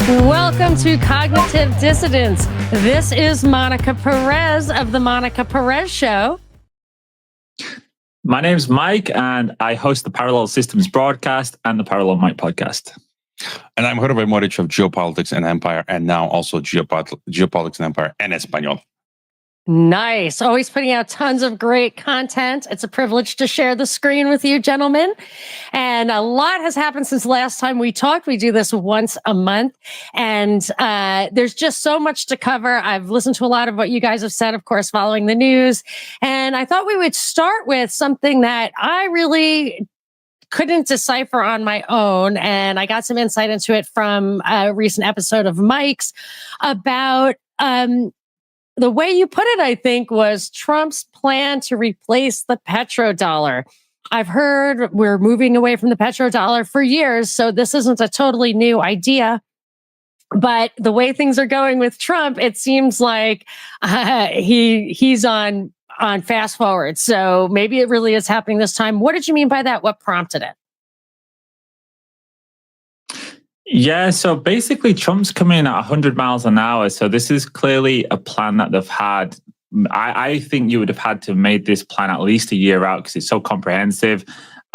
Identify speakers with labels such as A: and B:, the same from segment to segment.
A: Welcome to Cognitive Dissidents. This is Monica Perez of the Monica Perez Show.
B: My name's Mike, and I host the Parallel Systems broadcast and the Parallel Mike podcast.
C: And I'm Jorge Morich of Geopolitics and Empire, and now also Geopolitics and Empire en Español.
A: Nice. Always putting out tons of great content. It's a privilege to share the screen with you, gentlemen. And a lot has happened since last time we talked. We do this once a month, and there's just so much to cover. I've listened to a lot of what you guys have said, of course, following the news. And I thought we would start with something that I really couldn't decipher on my own. And I got some insight into it from a recent episode of Mike's about, the way you put it, I think, was Trump's plan to replace the petrodollar. I've heard we're moving away from the petrodollar for years, so this isn't a totally new idea. But the way things are going with Trump, it seems like he's on fast forward. So maybe it really is happening this time. What did you mean by that? What prompted it?
B: Yeah, so basically Trump's coming in at 100 miles an hour. So this is clearly a plan that they've had. I think you would have had to have made this plan at least a year out because it's so comprehensive.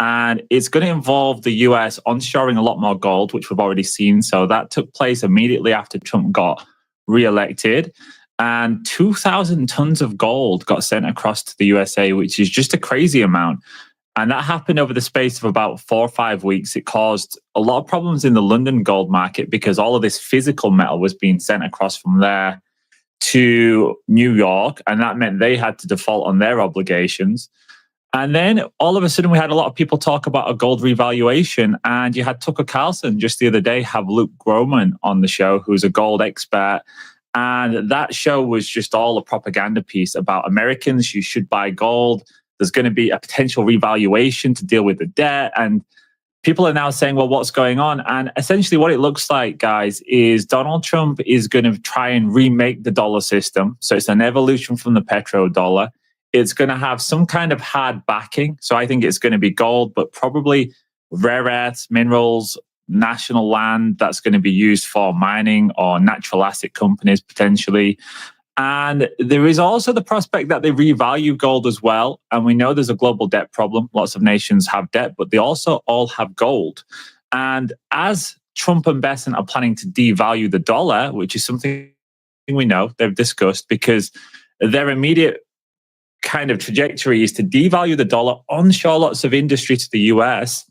B: And it's going to involve the US onshoring a lot more gold, which we've already seen. So that took place immediately after Trump got reelected. And 2,000 tons of gold got sent across to the USA, which is just a crazy amount. And that happened over the space of about 4 or 5 weeks. It caused a lot of problems in the London gold market because all of this physical metal was being sent across from there to New York. And that meant they had to default on their obligations. And then all of a sudden, we had a lot of people talk about a gold revaluation. And you had Tucker Carlson just the other day have Luke Groman on the show, who's a gold expert. And that show was just all a propaganda piece about Americans. You should buy gold. There's going to be a potential revaluation to deal with the debt. And people are now saying, well, what's going on? And essentially what it looks like, guys, is Donald Trump is going to try and remake the dollar system. So it's an evolution from the petrodollar. It's going to have some kind of hard backing. So I think it's going to be gold, but probably rare earths, minerals, national land that's going to be used for mining or natural asset companies potentially. And there is also the prospect that they revalue gold as well. And we know there's a global debt problem. Lots of nations have debt, but they also all have gold. And as Trump and Bessent are planning to devalue the dollar, which is something we know they've discussed, because their immediate kind of trajectory is to devalue the dollar, onshore lots of industry to the US,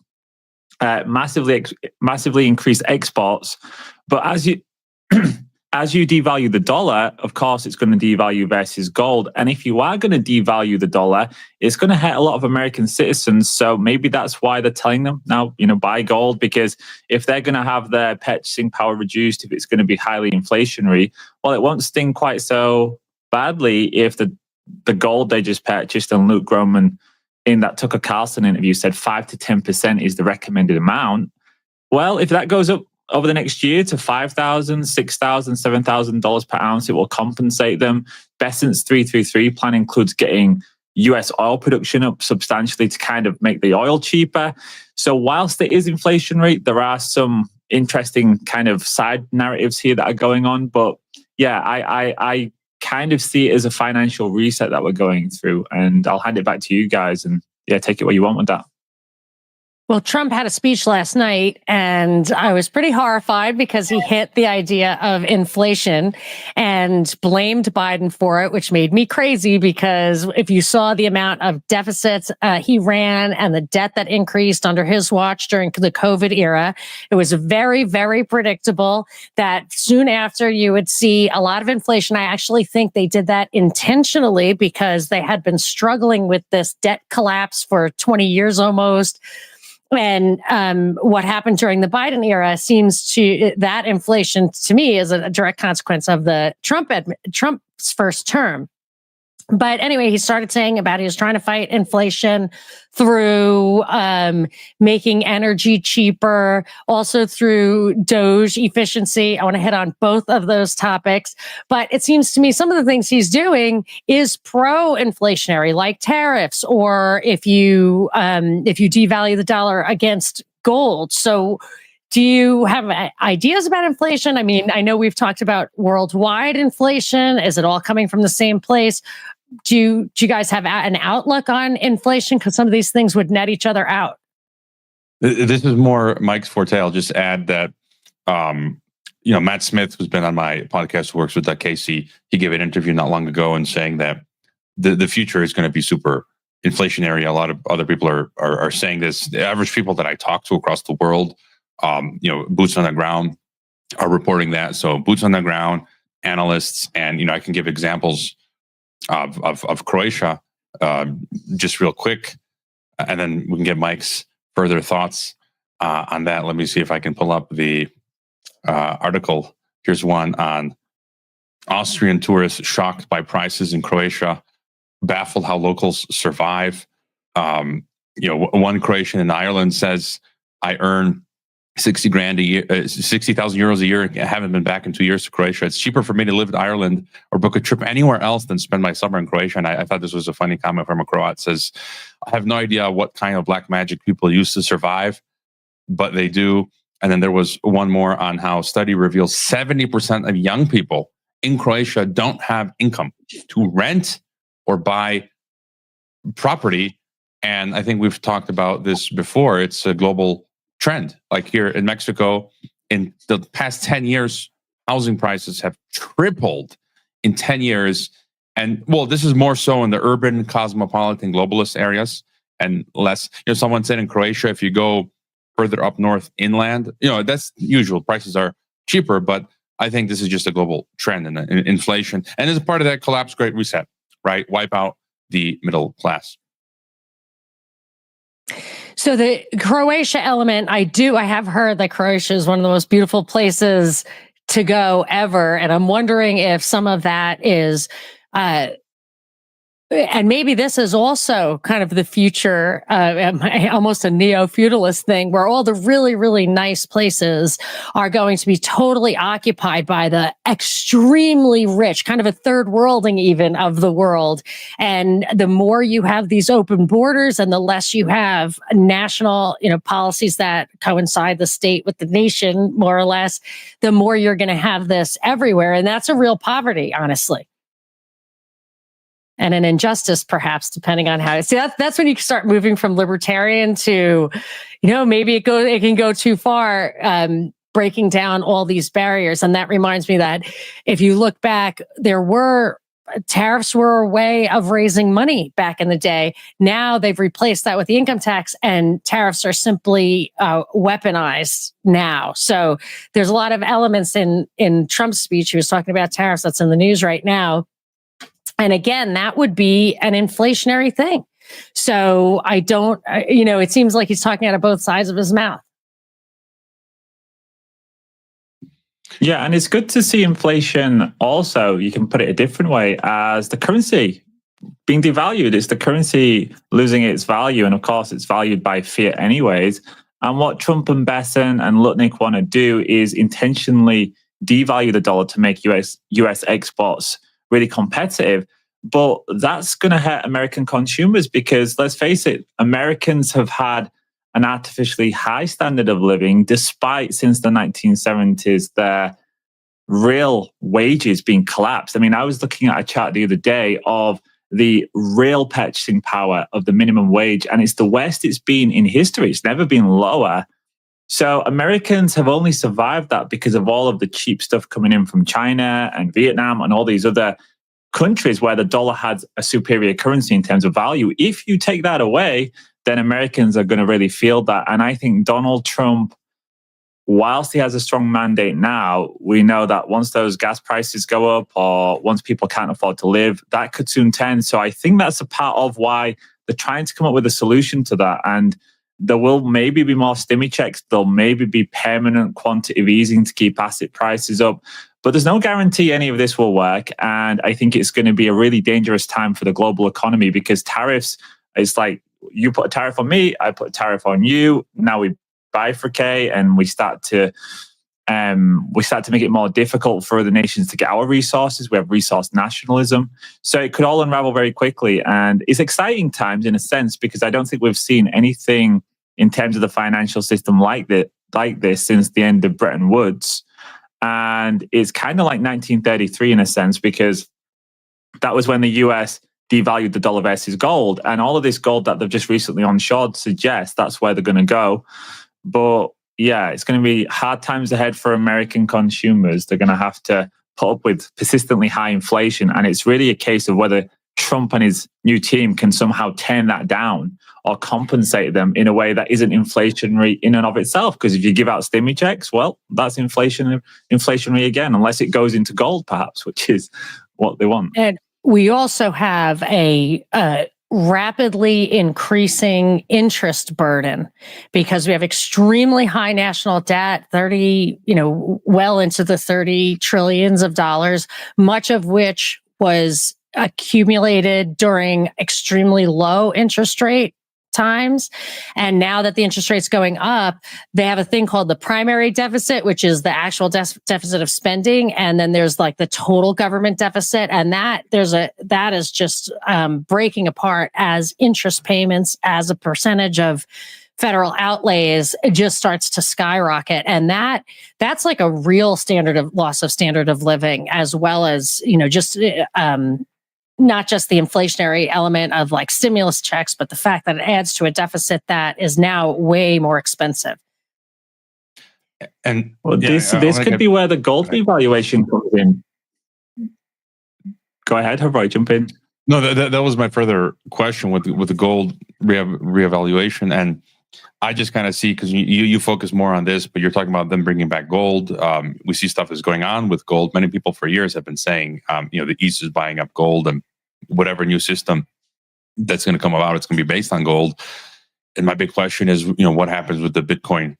B: massively increase exports. But as you devalue the dollar, of course, it's going to devalue versus gold. And if you are going to devalue the dollar, it's going to hurt a lot of American citizens. So maybe that's why they're telling them now, buy gold, because if they're going to have their purchasing power reduced, if it's going to be highly inflationary, well, it won't sting quite so badly if the gold they just purchased, and Luke Groman in that Tucker Carlson interview said 5 to 10% is the recommended amount. Well, if that goes up over the next year to $5,000, $6,000, $7,000 per ounce, it will compensate them. Bessent's 333 plan includes getting US oil production up substantially to kind of make the oil cheaper. So whilst there is inflation rate, there are some interesting kind of side narratives here that are going on. But yeah, I kind of see it as a financial reset that we're going through. And I'll hand it back to you guys and take it where you want with that.
A: Well, Trump had a speech last night, and I was pretty horrified because he hit the idea of inflation and blamed Biden for it, which made me crazy because if you saw the amount of deficits he ran and the debt that increased under his watch during the COVID era, it was very, very predictable that soon after you would see a lot of inflation. I actually think they did that intentionally because they had been struggling with this debt collapse for 20 years almost. And what happened during the Biden era seems to, that inflation to me is a direct consequence of the Trump's first term. But anyway, he started saying about he was trying to fight inflation through making energy cheaper, also through DOGE efficiency. I want to hit on both of those topics. But it seems to me some of the things he's doing is pro-inflationary, like tariffs, or if you devalue the dollar against gold. So do you have ideas about inflation? I mean, I know we've talked about worldwide inflation. Is it all coming from the same place? Do you guys have an outlook on inflation? Because some of these things would net each other out.
C: This is more Mike's forte. I'll just add that, Matt Smith, who's been on my podcast, who works with Casey, he gave an interview not long ago and saying that the future is going to be super inflationary. A lot of other people are saying this. The average people that I talk to across the world, boots on the ground, are reporting that. So boots on the ground, analysts, and I can give examples of Croatia just real quick, and then we can get Mike's further thoughts on that. Let me see if I can pull up the article. Here's one on Austrian tourists shocked by prices in Croatia, baffled how locals survive. One Croatian in Ireland says, "I earn 60 grand a year, 60,000 euros a year. I haven't been back in 2 years to Croatia. It's cheaper for me to live in Ireland or book a trip anywhere else than spend my summer in Croatia." And I thought this was a funny comment from a Croat. It says, "I have no idea what kind of black magic people use to survive, but they do." And then there was one more on how study reveals 70% of young people in Croatia don't have income to rent or buy property. And I think we've talked about this before. It's a global trend. Like here in Mexico, in the past 10 years, housing prices have tripled in 10 years. And well, this is more so in the urban, cosmopolitan, globalist areas and less, someone said in Croatia, if you go further up north inland, that's usual. Prices are cheaper, but I think this is just a global trend in inflation. And as a part of that collapse, Great Reset, right? Wipe out the middle class.
A: So the Croatia element, I have heard that Croatia is one of the most beautiful places to go ever. And I'm wondering if some of that is, and maybe this is also kind of the future, almost a neo-feudalist thing, where all the really, really nice places are going to be totally occupied by the extremely rich, kind of a third worlding even of the world. And the more you have these open borders and the less you have national, policies that coincide the state with the nation, more or less, the more you're going to have this everywhere. And that's a real poverty, honestly. And an injustice, perhaps, depending on how. See, that's when you start moving from libertarian to, maybe it can go too far, breaking down all these barriers. And that reminds me that if you look back, tariffs were a way of raising money back in the day. Now they've replaced that with the income tax, and tariffs are simply weaponized now. So there's a lot of elements in Trump's speech. He was talking about tariffs. That's in the news right now. And again, that would be an inflationary thing. So I don't, it seems like he's talking out of both sides of his mouth.
B: Yeah, and it's good to see inflation also, you can put it a different way, as the currency being devalued. It's the currency losing its value. And of course, it's valued by fiat anyways. And what Trump and Besson and Lutnick want to do is intentionally devalue the dollar to make US exports really competitive. But that's going to hurt American consumers because, let's face it, Americans have had an artificially high standard of living despite, since the 1970s, their real wages being collapsed. I mean, I was looking at a chart the other day of the real purchasing power of the minimum wage, and it's the worst it's been in history. It's never been lower. So Americans have only survived that because of all of the cheap stuff coming in from China and Vietnam and all these other countries where the dollar had a superior currency in terms of value. If you take that away, then Americans are going to really feel that. And I think Donald Trump, whilst he has a strong mandate now, we know that once those gas prices go up or once people can't afford to live, that could soon turn. So I think that's a part of why they're trying to come up with a solution to that. And there will maybe be more stimmy checks. There'll maybe be permanent quantitative easing to keep asset prices up. But there's no guarantee any of this will work. And I think it's going to be a really dangerous time for the global economy because tariffs, it's like you put a tariff on me, I put a tariff on you. Now we bifurcate and we start to make it more difficult for other nations to get our resources. We have resource nationalism. So it could all unravel very quickly. And it's exciting times in a sense because I don't think we've seen anything in terms of the financial system like like this since the end of Bretton Woods. And it's kind of like 1933 in a sense, because that was when the US devalued the dollar versus gold. And all of this gold that they've just recently onshored suggests that's where they're going to go. But yeah, it's going to be hard times ahead for American consumers. They're going to have to put up with persistently high inflation. And it's really a case of whether Trump and his new team can somehow turn that down or compensate them in a way that isn't inflationary in and of itself. Because if you give out stimmy checks, well, that's inflationary again, unless it goes into gold, perhaps, which is what they want.
A: And we also have a rapidly increasing interest burden because we have extremely high national debt, 30, well into the 30 trillions of dollars, much of which was accumulated during extremely low interest rate times. And now that the interest rate's going up, they have a thing called the primary deficit, which is the actual deficit of spending. And then there's like the total government deficit. And that is just breaking apart as interest payments as a percentage of federal outlays. It just starts to skyrocket. And that's like a real loss of standard of living, as well as, not just the inflationary element of like stimulus checks, but the fact that it adds to a deficit that is now way more expensive.
B: And this could be where the gold revaluation comes in. Go ahead, Roy, jump in.
C: No, that was my further question with the gold reevaluation, and I just kind of see, because you focus more on this, but you're talking about them bringing back gold. We see stuff is going on with gold. Many people for years have been saying, the East is buying up gold, and whatever new system that's going to come about, it's going to be based on gold. And my big question is, what happens with the Bitcoin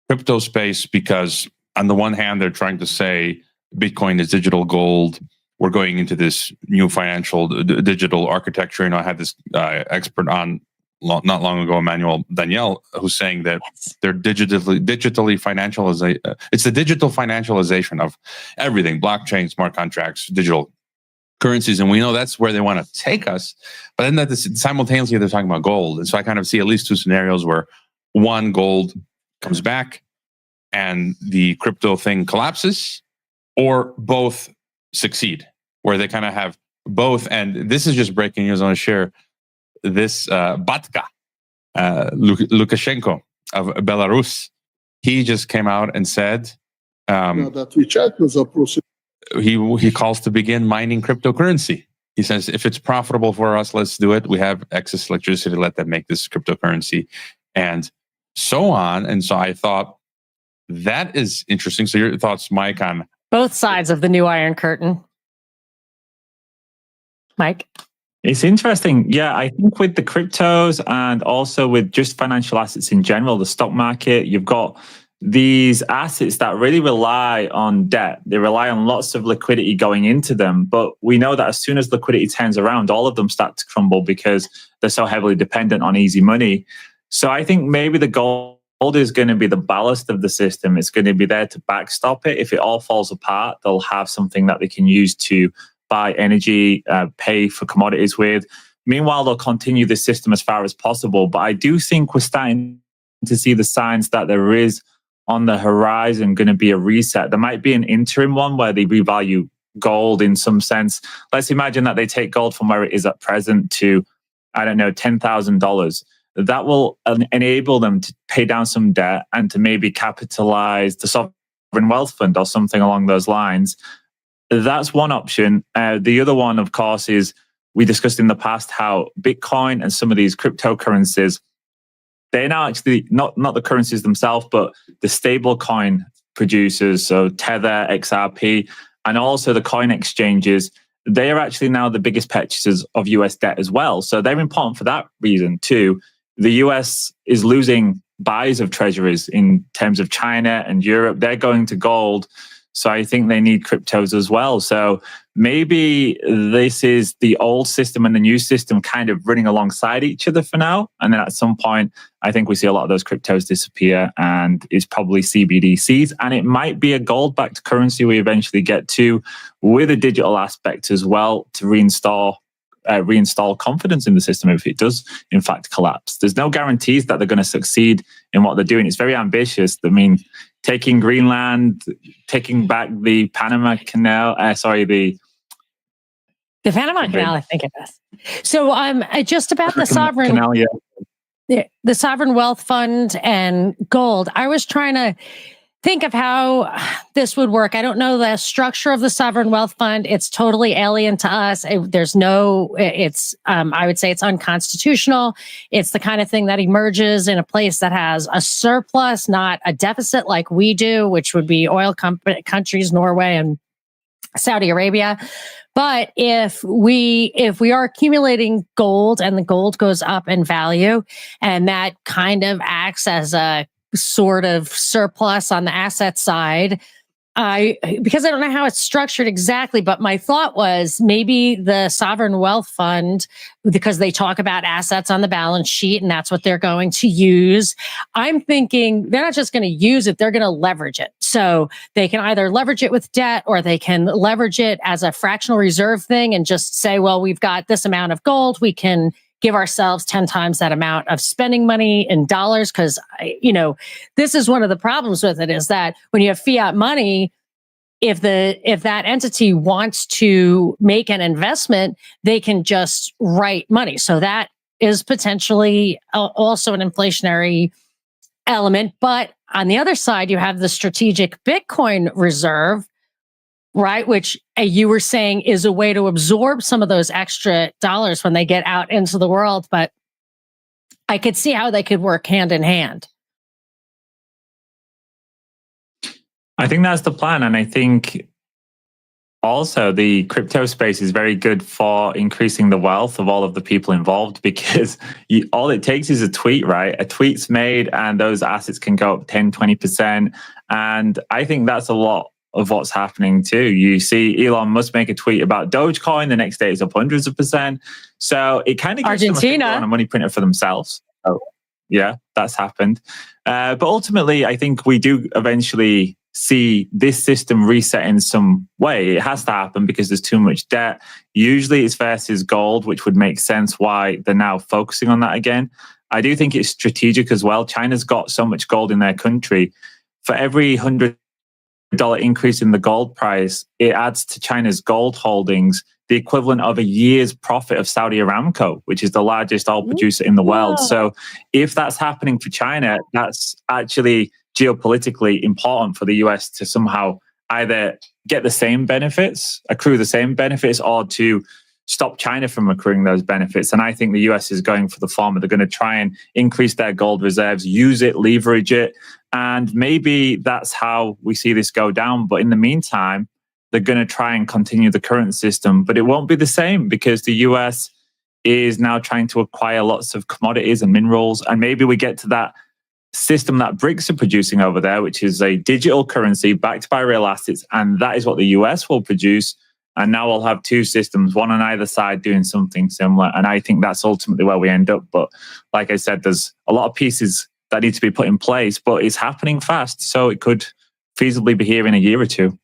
C: crypto space? Because on the one hand, they're trying to say Bitcoin is digital gold. We're going into this new financial digital architecture. I had this expert on not long ago, Emmanuel Daniel, who's saying that they're digitally financialization. It's the digital financialization of everything: blockchain, smart contracts, digital currencies, and we know that's where they want to take us. But then simultaneously, they're talking about gold, and so I kind of see at least two scenarios where one, gold comes back and the crypto thing collapses, or both succeed, where they kind of have both. And this is just breaking news. I want to share this. Batka, Lukashenko of Belarus, he just came out and said he calls to begin mining cryptocurrency. He says, if it's profitable for us, let's do it. We have excess electricity, let them make this cryptocurrency, and so on. And so I thought that is interesting. So your thoughts, Mike, on
A: both sides of the new Iron Curtain? Mike?
B: It's interesting. Yeah, I think with the cryptos and also with just financial assets in general, the stock market, you've got these assets that really rely on debt. They rely on lots of liquidity going into them. But we know that as soon as liquidity turns around, all of them start to crumble because they're so heavily dependent on easy money. So I think maybe the gold is going to be the ballast of the system. It's going to be there to backstop it. If it all falls apart, they'll have something that they can use to buy energy, pay for commodities with. Meanwhile, they'll continue this system as far as possible. But I do think we're starting to see the signs that there is on the horizon going to be a reset. There might be an interim one where they revalue gold in some sense. Let's imagine that they take gold from where it is at present to, I don't know, $10,000. That will enable them to pay down some debt and to maybe capitalize the sovereign wealth fund or something along those lines. That's one option. The other one, of course, is we discussed in the past how Bitcoin and some of these cryptocurrencies, they're now actually not the currencies themselves, but the stable coin producers, so Tether, XRP, and also the coin exchanges, they are actually now the biggest purchasers of US debt as well. So they're important for that reason too. The US is losing buys of treasuries in terms of China and Europe. They're going to gold. So I think they need cryptos as well. So maybe this is the old system and the new system kind of running alongside each other for now. And then at some point, I think we see a lot of those cryptos disappear, and it's probably CBDCs. And it might be a gold-backed currency we eventually get to, with a digital aspect as well, to reinstall reinstall confidence in the system if it does, in fact, collapse. There's no guarantees that they're going to succeed in what they're doing. It's very ambitious. I mean, taking Greenland, taking back the Panama Canal, the
A: Panama Canal, I think it is. So just about the sovereign
B: canal,
A: the sovereign wealth fund and gold. I was trying to think of how this would work. I don't know the structure of the sovereign wealth fund. It's totally alien to us. I would say it's unconstitutional. It's the kind of thing that emerges in a place that has a surplus, not a deficit like we do, which would be oil countries, Norway and Saudi Arabia. But if we are accumulating gold and the gold goes up in value, and that kind of acts as a sort of surplus on the asset side, because I don't know how it's structured exactly, but my thought was maybe the sovereign wealth fund, because they talk about assets on the balance sheet and that's what they're going to use. I'm thinking they're not just going to use it, they're going to leverage it. So they can either leverage it with debt, or they can leverage it as a fractional reserve thing and just say, well, we've got this amount of gold, we can give ourselves 10 times that amount of spending money in dollars. Because, this is one of the problems with it, is that when you have fiat money, if that entity wants to make an investment, they can just write money. So that is potentially also an inflationary element. But on the other side, you have the strategic Bitcoin reserve, right? Which you were saying is a way to absorb some of those extra dollars when they get out into the world. But I could see how they could work hand in hand.
B: I think that's the plan. And I think also the crypto space is very good for increasing the wealth of all of the people involved, because all it takes is a tweet, right? A tweet's made and those assets can go up 10, 20%. And I think that's a lot of what's happening too. You see Elon Musk make a tweet about Dogecoin, the next day it's up hundreds of percent. So it kind of gives
A: Argentina
B: them a money printer for themselves. Oh, yeah, that's happened. But ultimately, I think we do eventually see this system reset in some way. It has to happen because there's too much debt. Usually it's versus gold, which would make sense why they're now focusing on that again. I do think it's strategic as well. China's got so much gold in their country. For every $100 increase in the gold price, it adds to China's gold holdings the equivalent of a year's profit of Saudi Aramco, which is the largest oil producer in the world. So if that's happening for China, that's actually geopolitically important for the US to somehow either get the same benefits, accrue the same benefits, or to stop China from accruing those benefits. And I think the US is going for the former. They're going to try and increase their gold reserves, use it, leverage it. And maybe that's how we see this go down. But in the meantime, they're going to try and continue the current system. But it won't be the same, because the US is now trying to acquire lots of commodities and minerals. And maybe we get to that system that BRICS are producing over there, which is a digital currency backed by real assets. And that is what the US will produce. And now we'll have two systems, one on either side doing something similar. And I think that's ultimately where we end up. But like I said, there's a lot of pieces that need to be put in place, but it's happening fast. So it could feasibly be here in a year or two.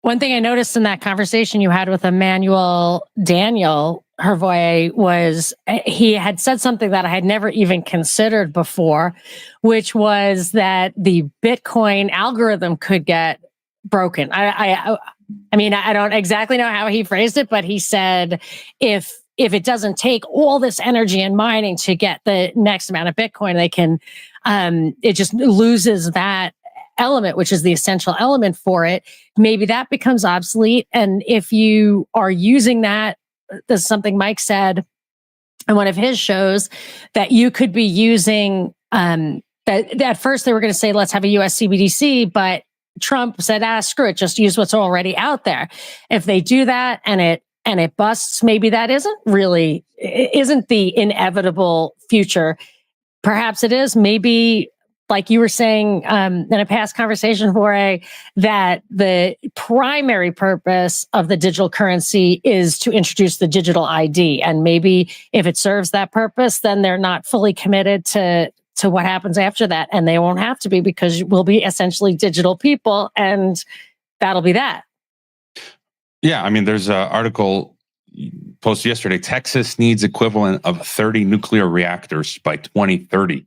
A: One thing I noticed in that conversation you had with Emmanuel Daniel Hervoy was he had said something that I had never even considered before, which was that the Bitcoin algorithm could get broken. I mean, I don't exactly know how he phrased it, but he said if it doesn't take all this energy and mining to get the next amount of Bitcoin, they can, it just loses that element, which is the essential element for it. Maybe that becomes obsolete. And if you are using that, this is something Mike said in one of his shows, that you could be using, that at first they were going to say, let's have a US CBDC, but Trump said, screw it, just use what's already out there. If they do that and it busts, maybe that isn't the inevitable future. Perhaps it is. Maybe, like you were saying in a past conversation, Jorge, that the primary purpose of the digital currency is to introduce the digital ID. And maybe if it serves that purpose, then they're not fully committed to what happens after that. And they won't have to be, because we'll be essentially digital people, and that'll be that.
C: Yeah, I mean, there's an article posted yesterday. Texas needs equivalent of 30 nuclear reactors by 2030.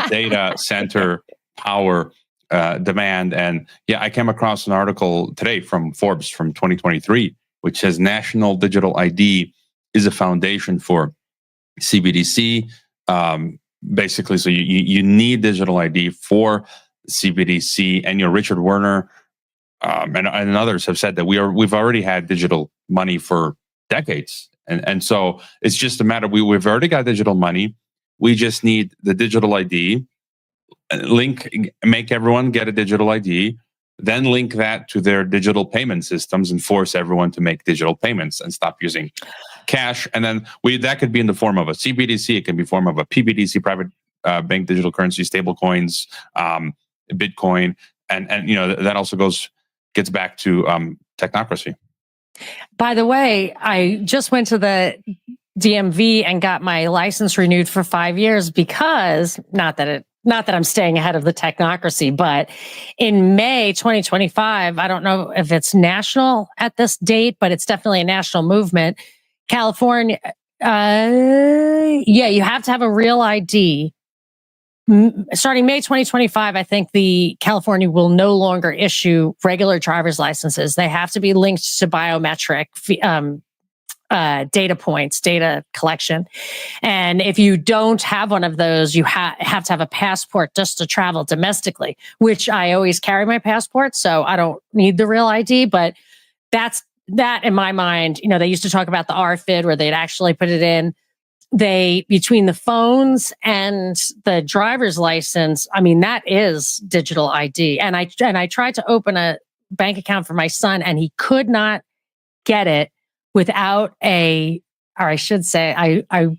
C: Data center power demand. And yeah, I came across an article today from Forbes from 2023, which says national digital ID is a foundation for CBDC. Basically, so you need digital ID for CBDC. And Richard Werner and others have said that we've already had digital money for decades, and so it's just a matter. We've already got digital money. We just need the digital ID make everyone get a digital ID, then link that to their digital payment systems and force everyone to make digital payments and stop using cash. And then that could be in the form of a CBDC. It can be form of a PBDC, private bank digital currency, stable coins, Bitcoin, and that also gets back to technocracy.
A: By the way, I just went to the DMV and got my license renewed for 5 years because not that I'm staying ahead of the technocracy, but in May 2025, I don't know if it's national at this date, but it's definitely a national movement. California, you have to have a real ID. Starting May 2025, I think the California will no longer issue regular driver's licenses. They have to be linked to biometric data points, data collection. And if you don't have one of those, you have to have a passport just to travel domestically, which I always carry my passport, so I don't need the real ID. But that in my mind, they used to talk about the RFID where they'd actually put it in. Between the phones and the driver's license, I mean, that is digital ID. And I tried to open a bank account for my son, and he could not get it without or I should say, I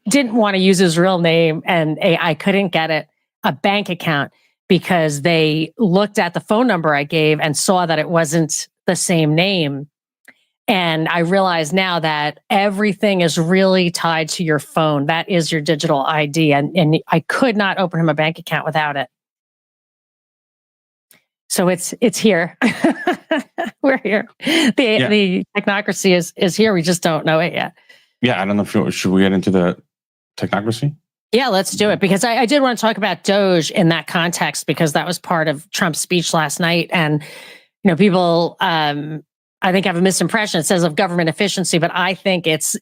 A: didn't want to use his real name, and I couldn't get a bank account because they looked at the phone number I gave and saw that it wasn't the same name. And I realize now that everything is really tied to your phone. That is your digital ID. And I could not open him a bank account without it. So it's here. We're here. The technocracy is here. We just don't know it yet.
C: Yeah, I don't know should we get into the technocracy?
A: Yeah, let's do it. Because I did want to talk about DOGE in that context, because that was part of Trump's speech last night. And, people, I think have a misimpression. It says of government efficiency, but I think it's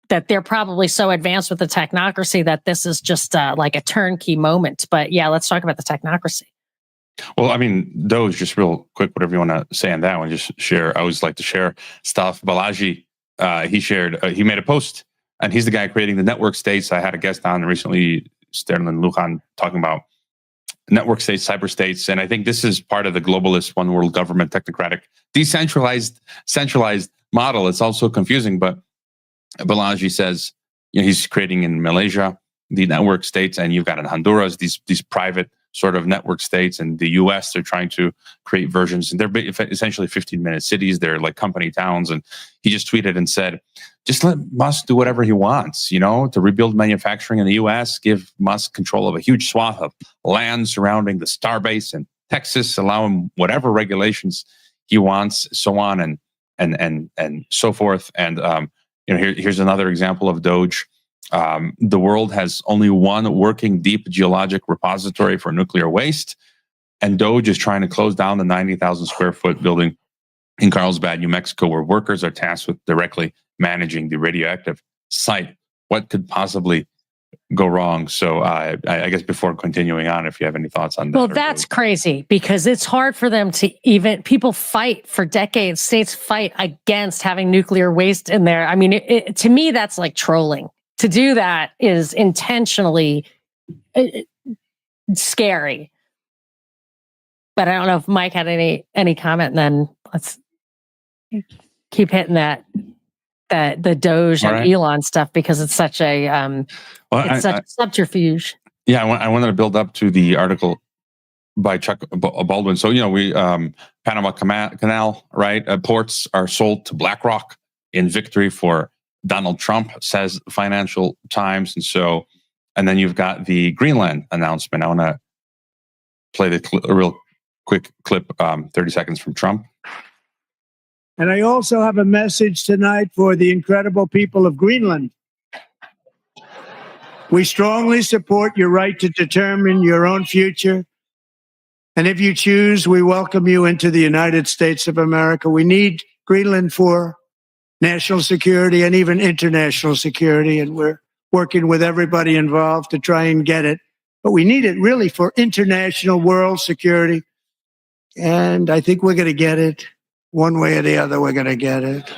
A: that they're probably so advanced with the technocracy that this is just like a turnkey moment. But yeah, let's talk about the technocracy.
C: Well, I mean, DOGE, just real quick, whatever you want to say on that one, just share. I always like to share stuff. Balaji, he made a post, and he's the guy creating the network states. I had a guest on recently, Sterling Lujan, talking about network states, cyber states. And I think this is part of the globalist one world government, technocratic, decentralized, centralized model. It's also confusing, but Balaji says he's creating in Malaysia the network states, and you've got in Honduras these private sort of network states. And the US, they're trying to create versions, and they're essentially 15-minute cities. They're like company towns. And he just tweeted and said, just let Musk do whatever he wants, to rebuild manufacturing in the US, give Musk control of a huge swath of land surrounding the Starbase in Texas, allow him whatever regulations he wants, so on and so forth. And here's another example of DOGE. The world has only one working deep geologic repository for nuclear waste, and DOGE is trying to close down the 90,000 square foot building in Carlsbad, New Mexico, where workers are tasked with directly managing the radioactive site. What could possibly go wrong? So I guess before continuing on, if you have any thoughts on that.
A: Well, that's crazy, because it's hard for them to people fight for decades. States fight against having nuclear waste in there. I mean, to me, that's like trolling. To do that is intentionally scary. But I don't know if Mike had any comment, and then let's keep hitting the DOGE and Elon stuff, because it's such a such a subterfuge.
C: Yeah, I wanted to build up to the article by Chuck Baldwin. So we Panama Canal, right? Ports are sold to BlackRock in victory for Donald Trump, says Financial Times. And then you've got the Greenland announcement. I want to play a real quick clip, 30 seconds from Trump.
D: And I also have a message tonight for the incredible people of Greenland. We strongly support your right to determine your own future. And if you choose, we welcome you into the United States of America. We need Greenland for national security and even international security. And we're working with everybody involved to try and get it. But we need it really for international world security. And I think we're going to get it. One way or the other, we're going to get it.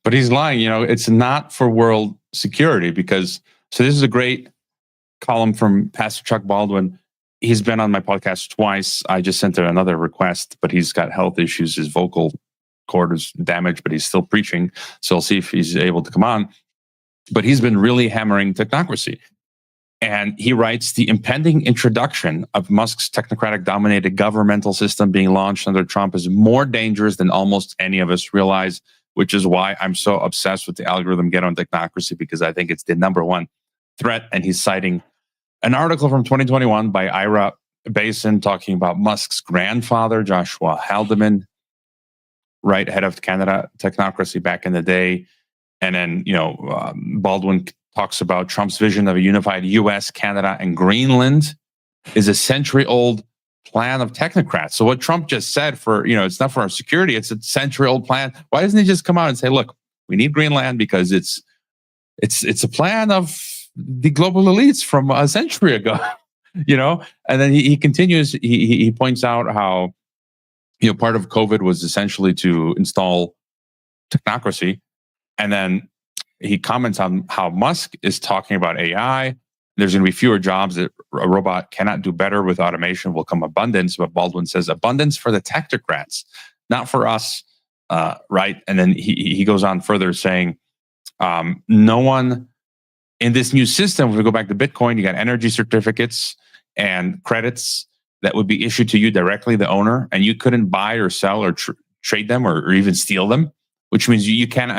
C: But he's lying. It's not for world security because, so this is a great column from Pastor Chuck Baldwin. He's been on my podcast twice. I just sent him another request, but he's got health issues. His vocal cord is damaged, but he's still preaching. So I'll see if he's able to come on. But he's been really hammering technocracy. And he writes, the impending introduction of Musk's technocratic-dominated governmental system being launched under Trump is more dangerous than almost any of us realize, which is why I'm so obsessed with the algorithm Get on Technocracy, because I think it's the number one threat. And he's citing an article from 2021 by Ira Basin talking about Musk's grandfather, Joshua Haldeman, right, head of Canada Technocracy back in the day. And then, Baldwin talks about Trump's vision of a unified U.S., Canada, and Greenland is a century-old plan of technocrats. So what Trump just said it's not for our security, it's a century-old plan. Why doesn't he just come out and say, look, we need Greenland because it's a plan of the global elites from a century ago, And then he continues, he points out how, part of COVID was essentially to install technocracy. And then he comments on how Musk is talking about AI. There's going to be fewer jobs that a robot cannot do better. With automation will come abundance. But Baldwin says abundance for the technocrats, not for us, right? And then he goes on further saying, no one in this new system, if we go back to Bitcoin, you got energy certificates and credits that would be issued to you directly, the owner, and you couldn't buy or sell or trade them or even steal them, which means you can't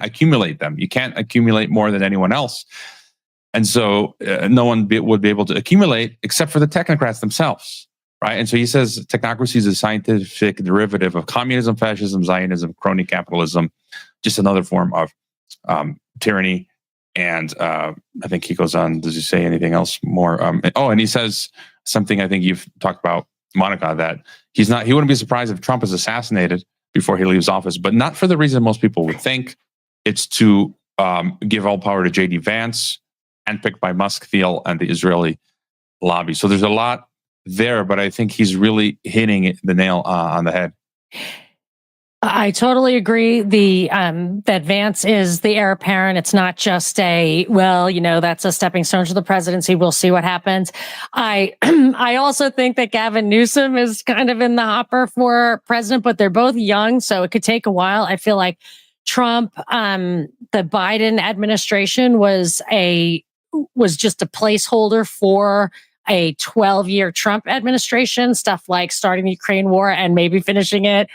C: accumulate them. You can't accumulate more than anyone else. And so no one would be able to accumulate except for the technocrats themselves, right? And so he says technocracy is a scientific derivative of communism, fascism, Zionism, crony capitalism, just another form of tyranny. And I think he goes on, does he say anything else more? And he says something I think you've talked about, Monica, that he wouldn't be surprised if Trump is assassinated before he leaves office, but not for the reason most people would think. It's to give all power to J.D. Vance, handpicked by Musk, Thiel, and the Israeli lobby. So there's a lot there, but I think he's really hitting the nail on the head.
A: I totally agree. That Vance is the heir apparent. It's not just that's a stepping stone to the presidency. We'll see what happens. I also think that Gavin Newsom is kind of in the hopper for president, but they're both young, so it could take a while. I feel like Trump, the Biden administration was just a placeholder for a 12-year Trump administration, stuff like starting the Ukraine war and maybe finishing it.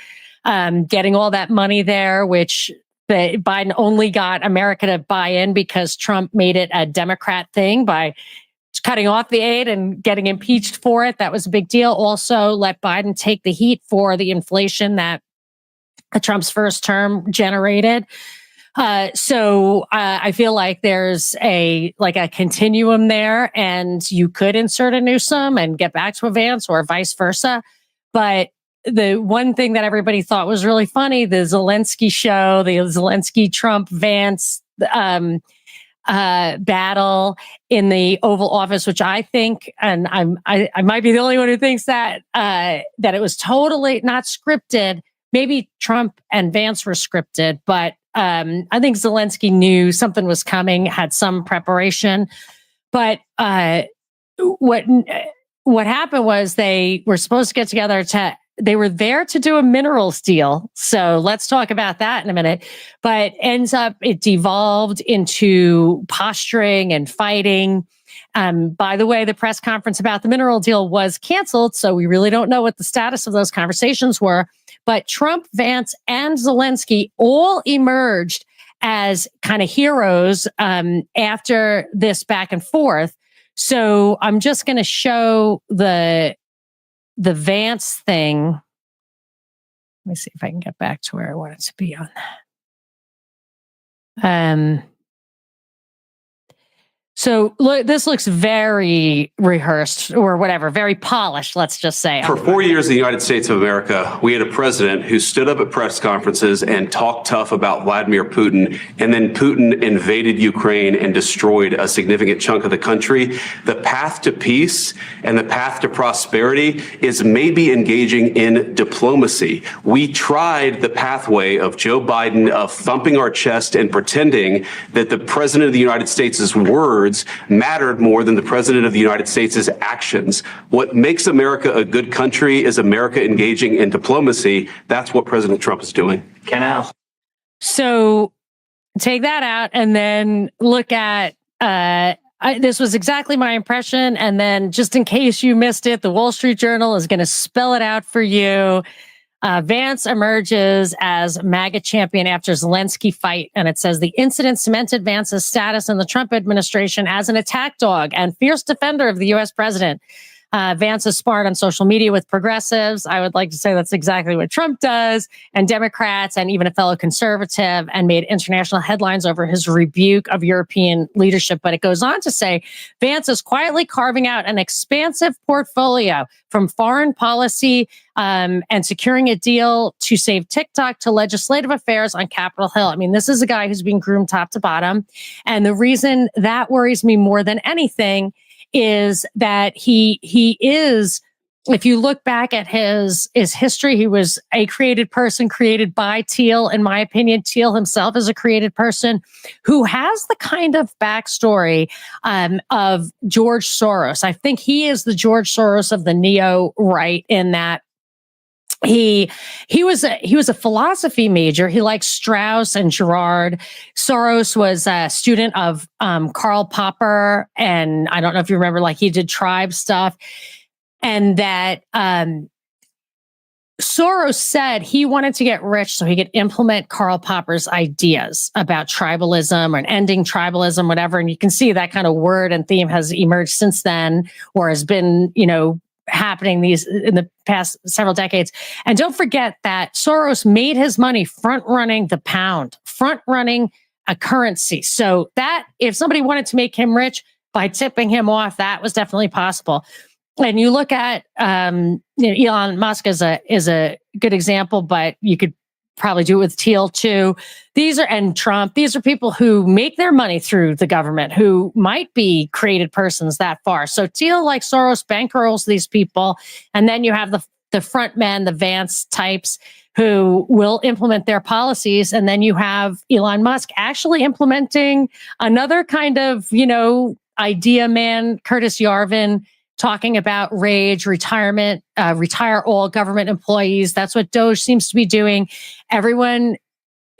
A: Getting all that money there, which Biden only got America to buy in because Trump made it a Democrat thing by cutting off the aid and getting impeached for it. That was a big deal. Also, let Biden take the heat for the inflation that Trump's first term generated. So I feel like there's a continuum there, and you could insert a Newsom and get back to a Vance or vice versa. But the one thing that everybody thought was really funny, the Zelensky show, the Zelensky Trump Vance battle in the Oval Office, which I think, and I might be the only one who thinks that it was totally not scripted. Maybe Trump and Vance were scripted, but I think Zelensky knew something was coming, had some preparation. But what happened was they were supposed to get together they were there to do a minerals deal. So let's talk about that in a minute. But ends up, it devolved into posturing and fighting. By the way, the press conference about the mineral deal was canceled, so we really don't know what the status of those conversations were. But Trump, Vance, and Zelensky all emerged as kind of heroes after this back and forth. So I'm just going to show the Vance thing. Let me see if I can get back to where I want it to be on that. So this looks very rehearsed or whatever, very polished, let's just say.
E: For 4 years in the United States of America, we had a president who stood up at press conferences and talked tough about Vladimir Putin, and then Putin invaded Ukraine and destroyed a significant chunk of the country. The path to peace and the path to prosperity is maybe engaging in diplomacy. We tried the pathway of Joe Biden of thumping our chest and pretending that the president of the United States' words mattered more than the president of the United States' actions. What makes America a good country is America engaging in diplomacy. That's what President Trump is doing.
A: So take that out and then look at, this was exactly my impression. And then just in case you missed it, the Wall Street Journal is going to spell it out for you. Vance emerges as MAGA champion after Zelensky fight. And it says the incident cemented Vance's status in the Trump administration as an attack dog and fierce defender of the U.S. president. Vance is sparred on social media with progressives. I would like to say that's exactly what Trump does, and Democrats, and even a fellow conservative, and made international headlines over his rebuke of European leadership. But it goes on to say Vance is quietly carving out an expansive portfolio from foreign policy and securing a deal to save TikTok to legislative affairs on Capitol Hill. I mean, this is a guy who's being groomed top to bottom. And the reason that worries me more than anything is that he is, if you look back at his history, he was a created person created by Thiel. In my opinion, Thiel himself is a created person who has the kind of backstory of George Soros. I think he is the George Soros of the neo-right in that he was a philosophy major. He liked Strauss and Girard. Soros was a student of Karl Popper, and I don't know if you remember, like he did tribe stuff, and that Soros said he wanted to get rich so he could implement Karl Popper's ideas about tribalism or ending tribalism, whatever. And you can see that kind of word and theme has emerged since then, or has been, happening in the past several decades. And don't forget that Soros made his money front-running the pound, front-running a currency. So that if somebody wanted to make him rich by tipping him off, that was definitely possible. And you look at Elon Musk is a good example, but you could probably do it with Thiel too. And Trump. These are people who make their money through the government, who might be created persons that far. So Thiel, like Soros, bankrolls these people, and then you have the front men, the Vance types, who will implement their policies, and then you have Elon Musk actually implementing another kind of idea man, Curtis Yarvin, talking about rage, retirement, retire all government employees. That's what DOGE seems to be doing. Everyone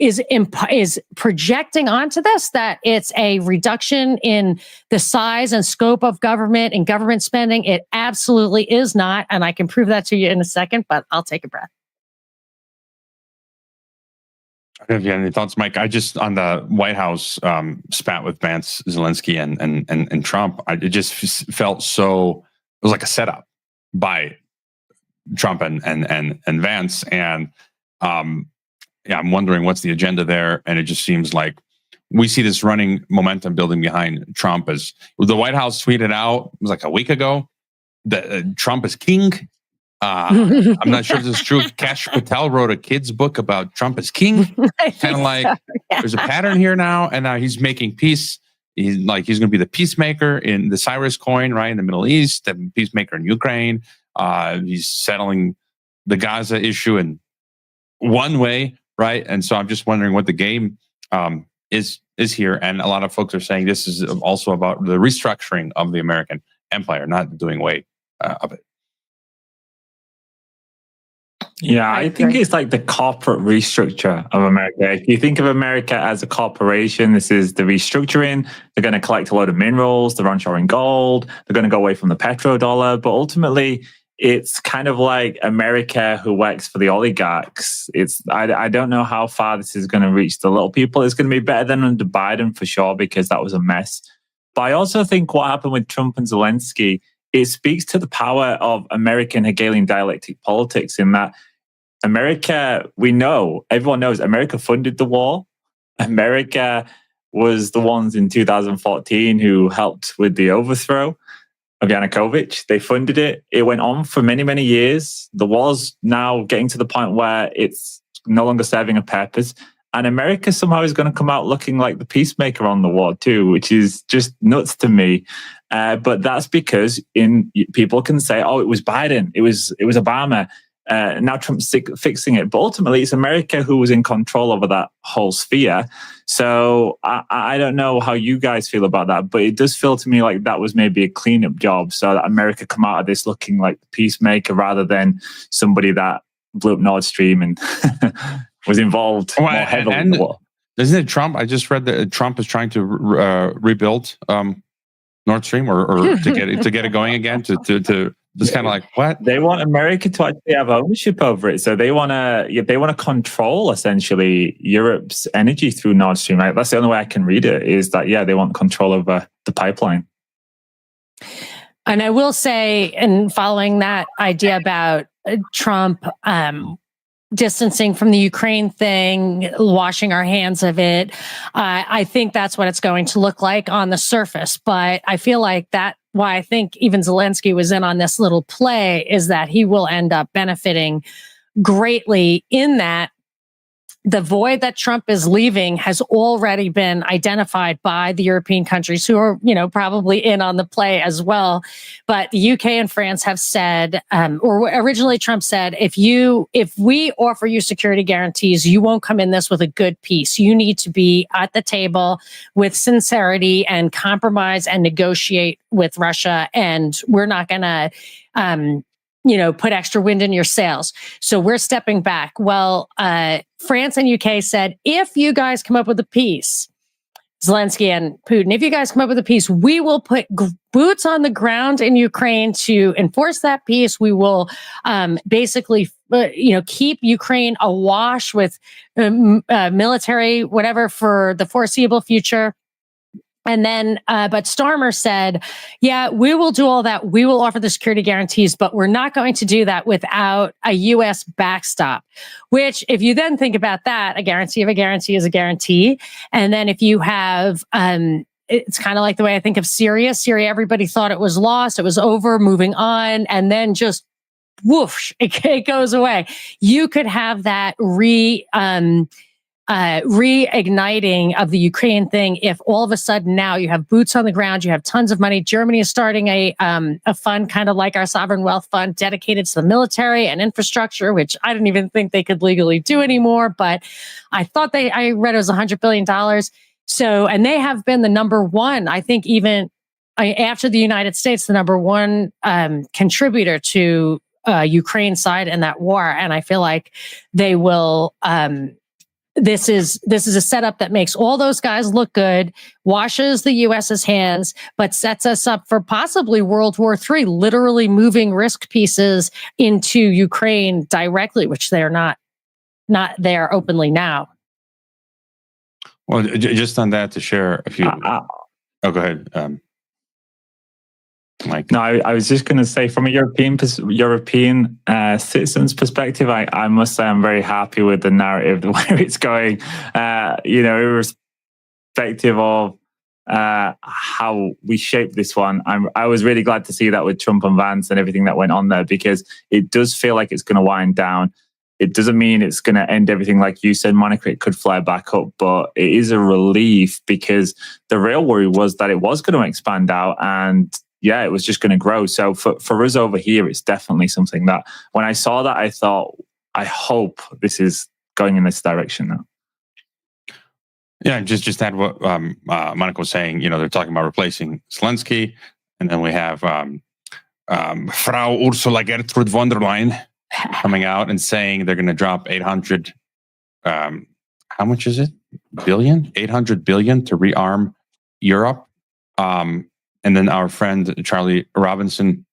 A: is projecting onto this that it's a reduction in the size and scope of government and government spending. It absolutely is not. And I can prove that to you in a second, but I'll take a breath.
C: Have you any thoughts, Mike? I just, on the White House spat with Vance, Zelensky, and Trump, it just felt so, it was like a setup by Trump and Vance. And I'm wondering what's the agenda there. And it just seems like we see this running momentum building behind Trump. As the White House tweeted out, it was like a week ago, that Trump is king. I'm not sure if this is true. Kash Patel wrote a kid's book about Trump as king. Kind of like there's a pattern here now, and now he's making peace. He's going to be the peacemaker in the Cyrus coin, right, in the Middle East, the peacemaker in Ukraine. He's settling the Gaza issue in one way, right? And so I'm just wondering what the game is here. And a lot of folks are saying this is also about the restructuring of the American empire, not doing away of it.
B: Yeah, I think it's like the corporate restructure of America. If you think of America as a corporation, this is the restructuring. They're going to collect a load of minerals, they're onshoring gold, they're going to go away from the petrodollar. But ultimately, it's kind of like America who works for the oligarchs. I don't know how far this is going to reach the little people. It's going to be better than under Biden for sure, because that was a mess. But I also think what happened with Trump and Zelensky it speaks to the power of American Hegelian dialectic politics in that America, everyone knows America funded the war. America was the ones in 2014 who helped with the overthrow of Yanukovych. They funded it. It went on for many, many years. The war's now getting to the point where it's no longer serving a purpose. And America somehow is going to come out looking like the peacemaker on the war too, which is just nuts to me. But that's because people can say, "Oh, it was Biden, it was Obama." Now Trump's fixing it, but ultimately it's America who was in control over that whole sphere. So I don't know how you guys feel about that, but it does feel to me like that was maybe a cleanup job, so that America come out of this looking like the peacemaker rather than somebody that blew up Nord Stream and was involved more heavily in the war.
C: Isn't it Trump? I just read that Trump is trying to rebuild Nord Stream or to get it going again. To just kind of like what
B: they want America to actually have ownership over it. So they want to control essentially Europe's energy through Nord Stream. Right? That's the only way I can read it. Is that they want control over the pipeline.
A: And I will say, and following that idea about Trump distancing from the Ukraine thing, washing our hands of it, I think that's what it's going to look like on the surface. But I feel like why I think even Zelensky was in on this little play is that he will end up benefiting greatly in that the void that Trump is leaving has already been identified by the European countries who are, probably in on the play as well. But the UK and France have said, or originally Trump said, if we offer you security guarantees, you won't come in this with a good peace. You need to be at the table with sincerity and compromise and negotiate with Russia. And we're not going to, put extra wind in your sails. So we're stepping back. Well, France and UK said, if you guys come up with a peace, Zelensky and Putin, if you guys come up with a peace, we will put boots on the ground in Ukraine to enforce that peace. We will basically, keep Ukraine awash with military, whatever, for the foreseeable future. And then, but Starmer said, yeah, we will do all that. We will offer the security guarantees, but we're not going to do that without a U.S. backstop, which if you then think about that, a guarantee of a guarantee is a guarantee. And then if you have, it's kind of like the way I think of Syria. Syria, everybody thought it was lost. It was over, moving on. And then just whoosh, it goes away. You could have that reigniting of the Ukraine thing if all of a sudden now you have boots on the ground, you have tons of money. Germany is starting a fund kind of like our sovereign wealth fund dedicated to the military and infrastructure, which I didn't even think they could legally do anymore, but I thought I read it was $100 billion. So, and they have been the number one, I think even after the United States, the number one contributor to Ukraine side in that war. And I feel like they will, This is a setup that makes all those guys look good, washes the U.S.'s hands, but sets us up for possibly World War III, literally moving risk pieces into Ukraine directly, which they're not there openly now.
C: Well, just on that, to share a few. Go ahead, Mike.
B: No, I was just going to say, from a European citizen's perspective, I must say I'm very happy with the narrative, where it's going. Irrespective of how we shape this one, I was really glad to see that with Trump and Vance and everything that went on there, because it does feel like it's going to wind down. It doesn't mean it's going to end everything like you said, Monica. It could fly back up, but it is a relief, because the real worry was that it was going to expand out and it was just going to grow. So for us over here, it's definitely something that when I saw that, I thought, I hope this is going in this direction now.
C: Yeah, just add what Monica was saying. They're talking about replacing Zelensky, and then we have Frau Ursula Gertrude von der Leyen coming out and saying they're going to drop 800. How much is it? Billion? 800 billion to rearm Europe. And then our friend Charlie Robinson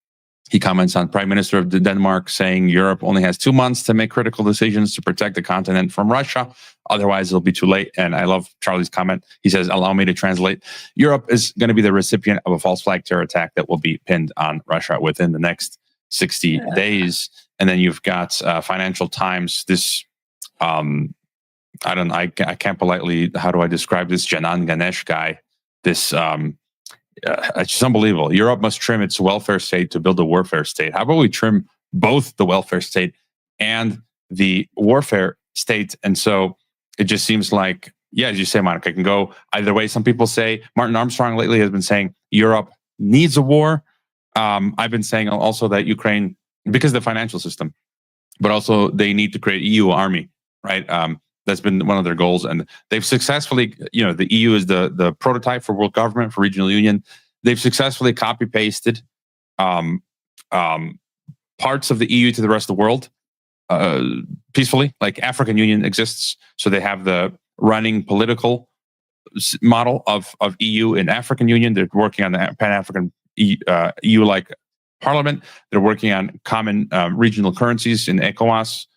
C: He comments on Prime Minister of Denmark saying Europe only has 2 months to make critical decisions to protect the continent from Russia. Otherwise, it'll be too late. And I love Charlie's comment. He says, allow me to translate. Europe is going to be the recipient of a false flag terror attack that will be pinned on Russia within the next 60 days. And then you've got Financial Times, this, I can't politely, how do I describe this? Janan Ganesh guy, this, it's just unbelievable. Europe must trim its welfare state to build a warfare state. How about we trim both the welfare state and the warfare state? And so it just seems like, yeah, as you say, Monica, it can go either way. Some people say, Martin Armstrong lately has been saying Europe needs a war. I've been saying also that Ukraine, because of the financial system, but also they need to create EU army, right? That's been one of their goals. And they've successfully, the EU is the prototype for world government, for regional union. They've successfully copy-pasted parts of the EU to the rest of the world peacefully. Like African Union exists. So they have the running political model of EU in African Union. They're working on the Pan-African EU-like parliament. They're working on common regional currencies in ECOWAS,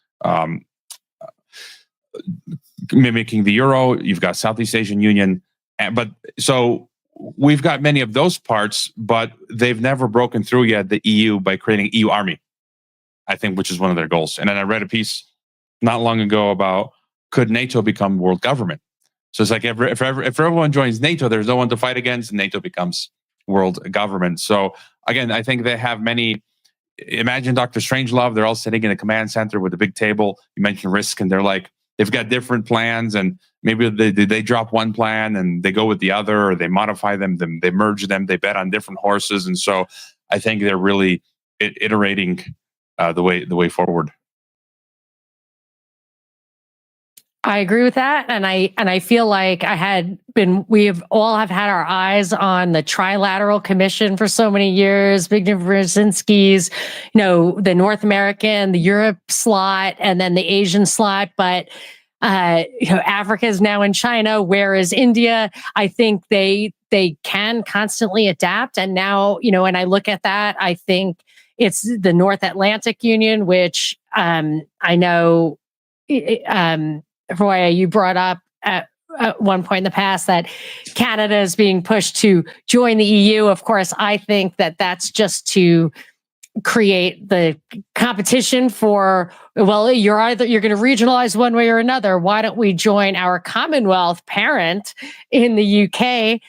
C: mimicking the euro. You've got Southeast Asian Union, but so we've got many of those parts, but they've never broken through yet the EU by creating EU army, I think, which is one of their goals. And then I read a piece not long ago about could NATO become world government? So it's like if everyone joins NATO, there's no one to fight against, and NATO becomes world government. So again, I think they have many. Imagine Dr. Strangelove. They're all sitting in a command center with a big table. You mentioned risk, and they're like, they've got different plans, and maybe they drop one plan and they go with the other, or they modify them, they merge them, they bet on different horses. And so I think they're really iterating the way forward.
A: I agree with that, and I feel like we have all had our eyes on the Trilateral Commission for so many years. Zbigniew Brzezinski's, the North American, the Europe slot, and then the Asian slot. But Africa is now in China. Where is India? I think they can constantly adapt. And now, when I look at that, I think it's the North Atlantic Union, which I know. Roya, you brought up at one point in the past that Canada is being pushed to join the EU. Of course, I think that that's just to create the competition for, well, you're going to regionalize one way or another. Why don't we join our Commonwealth parent in the UK?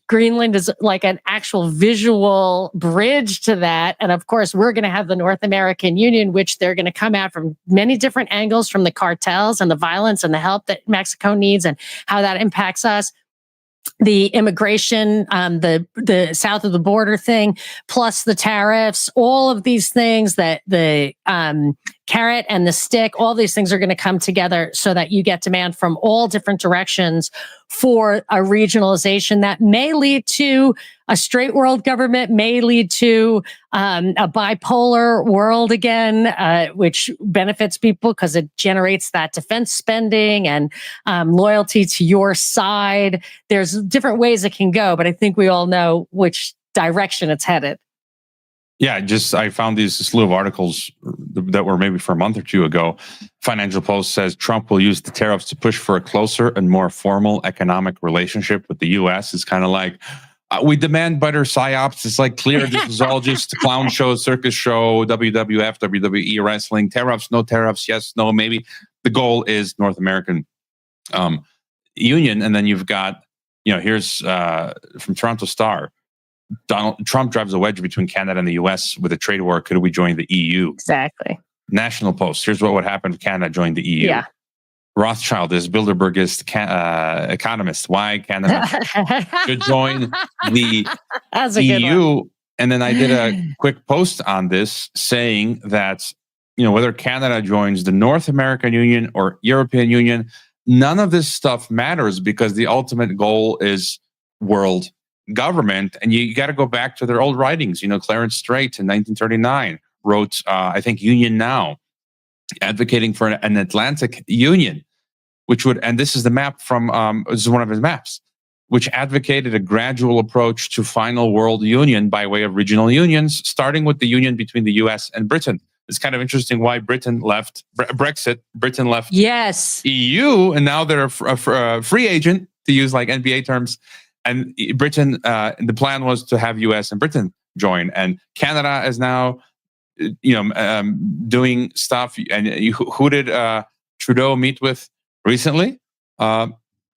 A: Greenland is like an actual visual bridge to that. And of course, we're going to have the North American Union, which they're going to come out from many different angles, from the cartels and the violence and the help that Mexico needs and how that impacts us. The immigration, the south of the border thing, plus the tariffs, all of these things, that the carrot and the stick, all these things are going to come together so that you get demand from all different directions for a regionalization that may lead to a straight world government, may lead to a bipolar world again, which benefits people because it generates that defense spending and loyalty to your side. There's different ways it can go, but I think we all know which direction it's headed.
C: Yeah, I found these slew of articles that were maybe for a month or two ago. Financial Post says Trump will use the tariffs to push for a closer and more formal economic relationship with the U.S. It's kind of like, we demand better psyops. It's like clear this is all just a clown show, circus show, WWF, WWE, wrestling, tariffs, no tariffs, yes, no, maybe. The goal is North American Union. And then you've got, here's from Toronto Star, Donald Trump drives a wedge between Canada and the U.S. with a trade war. Could we join the EU?
A: Exactly.
C: National Post. Here's what would happen if Canada joined the EU. Yeah. Rothschild is Bilderbergist economist. Why Canada should join the EU? And then I did a quick post on this saying that, whether Canada joins the North American Union or European Union, none of this stuff matters because the ultimate goal is world government. And you got to go back to their old writings. Clarence Strait in 1939 wrote, I think, Union Now, advocating for an Atlantic Union, which would, and this is the map from, this is one of his maps, which advocated a gradual approach to final world union by way of regional unions, starting with the union between the US and Britain. It's kind of interesting why Britain left Brexit. Britain left EU, and now they're a free agent, to use like NBA terms. And Britain, the plan was to have US and Britain join. And Canada is now, doing stuff. And who did Trudeau meet with recently?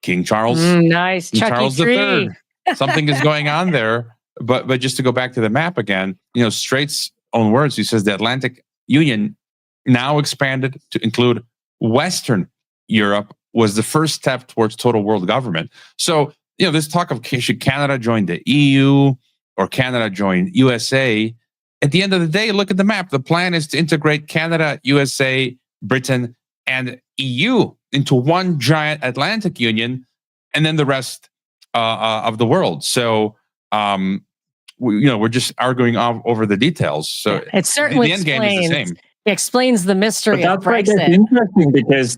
C: King Charles.
A: Nice.
C: King
A: Chucky
C: Charles
A: Tree.
C: III. Something is going on there. But just to go back to the map again, Straight's own words, he says the Atlantic Union, now expanded to include Western Europe, was the first step towards total world government. So, this talk of should Canada join the EU or Canada join USA, at the end of the day, look at the map. The plan is to integrate Canada, USA, Britain, and EU into one giant Atlantic Union, and then the rest of the world. So, we're just arguing over the details. So
A: it certainly
C: the end game is the same.
A: Explains the mystery of Brexit.
B: That's interesting because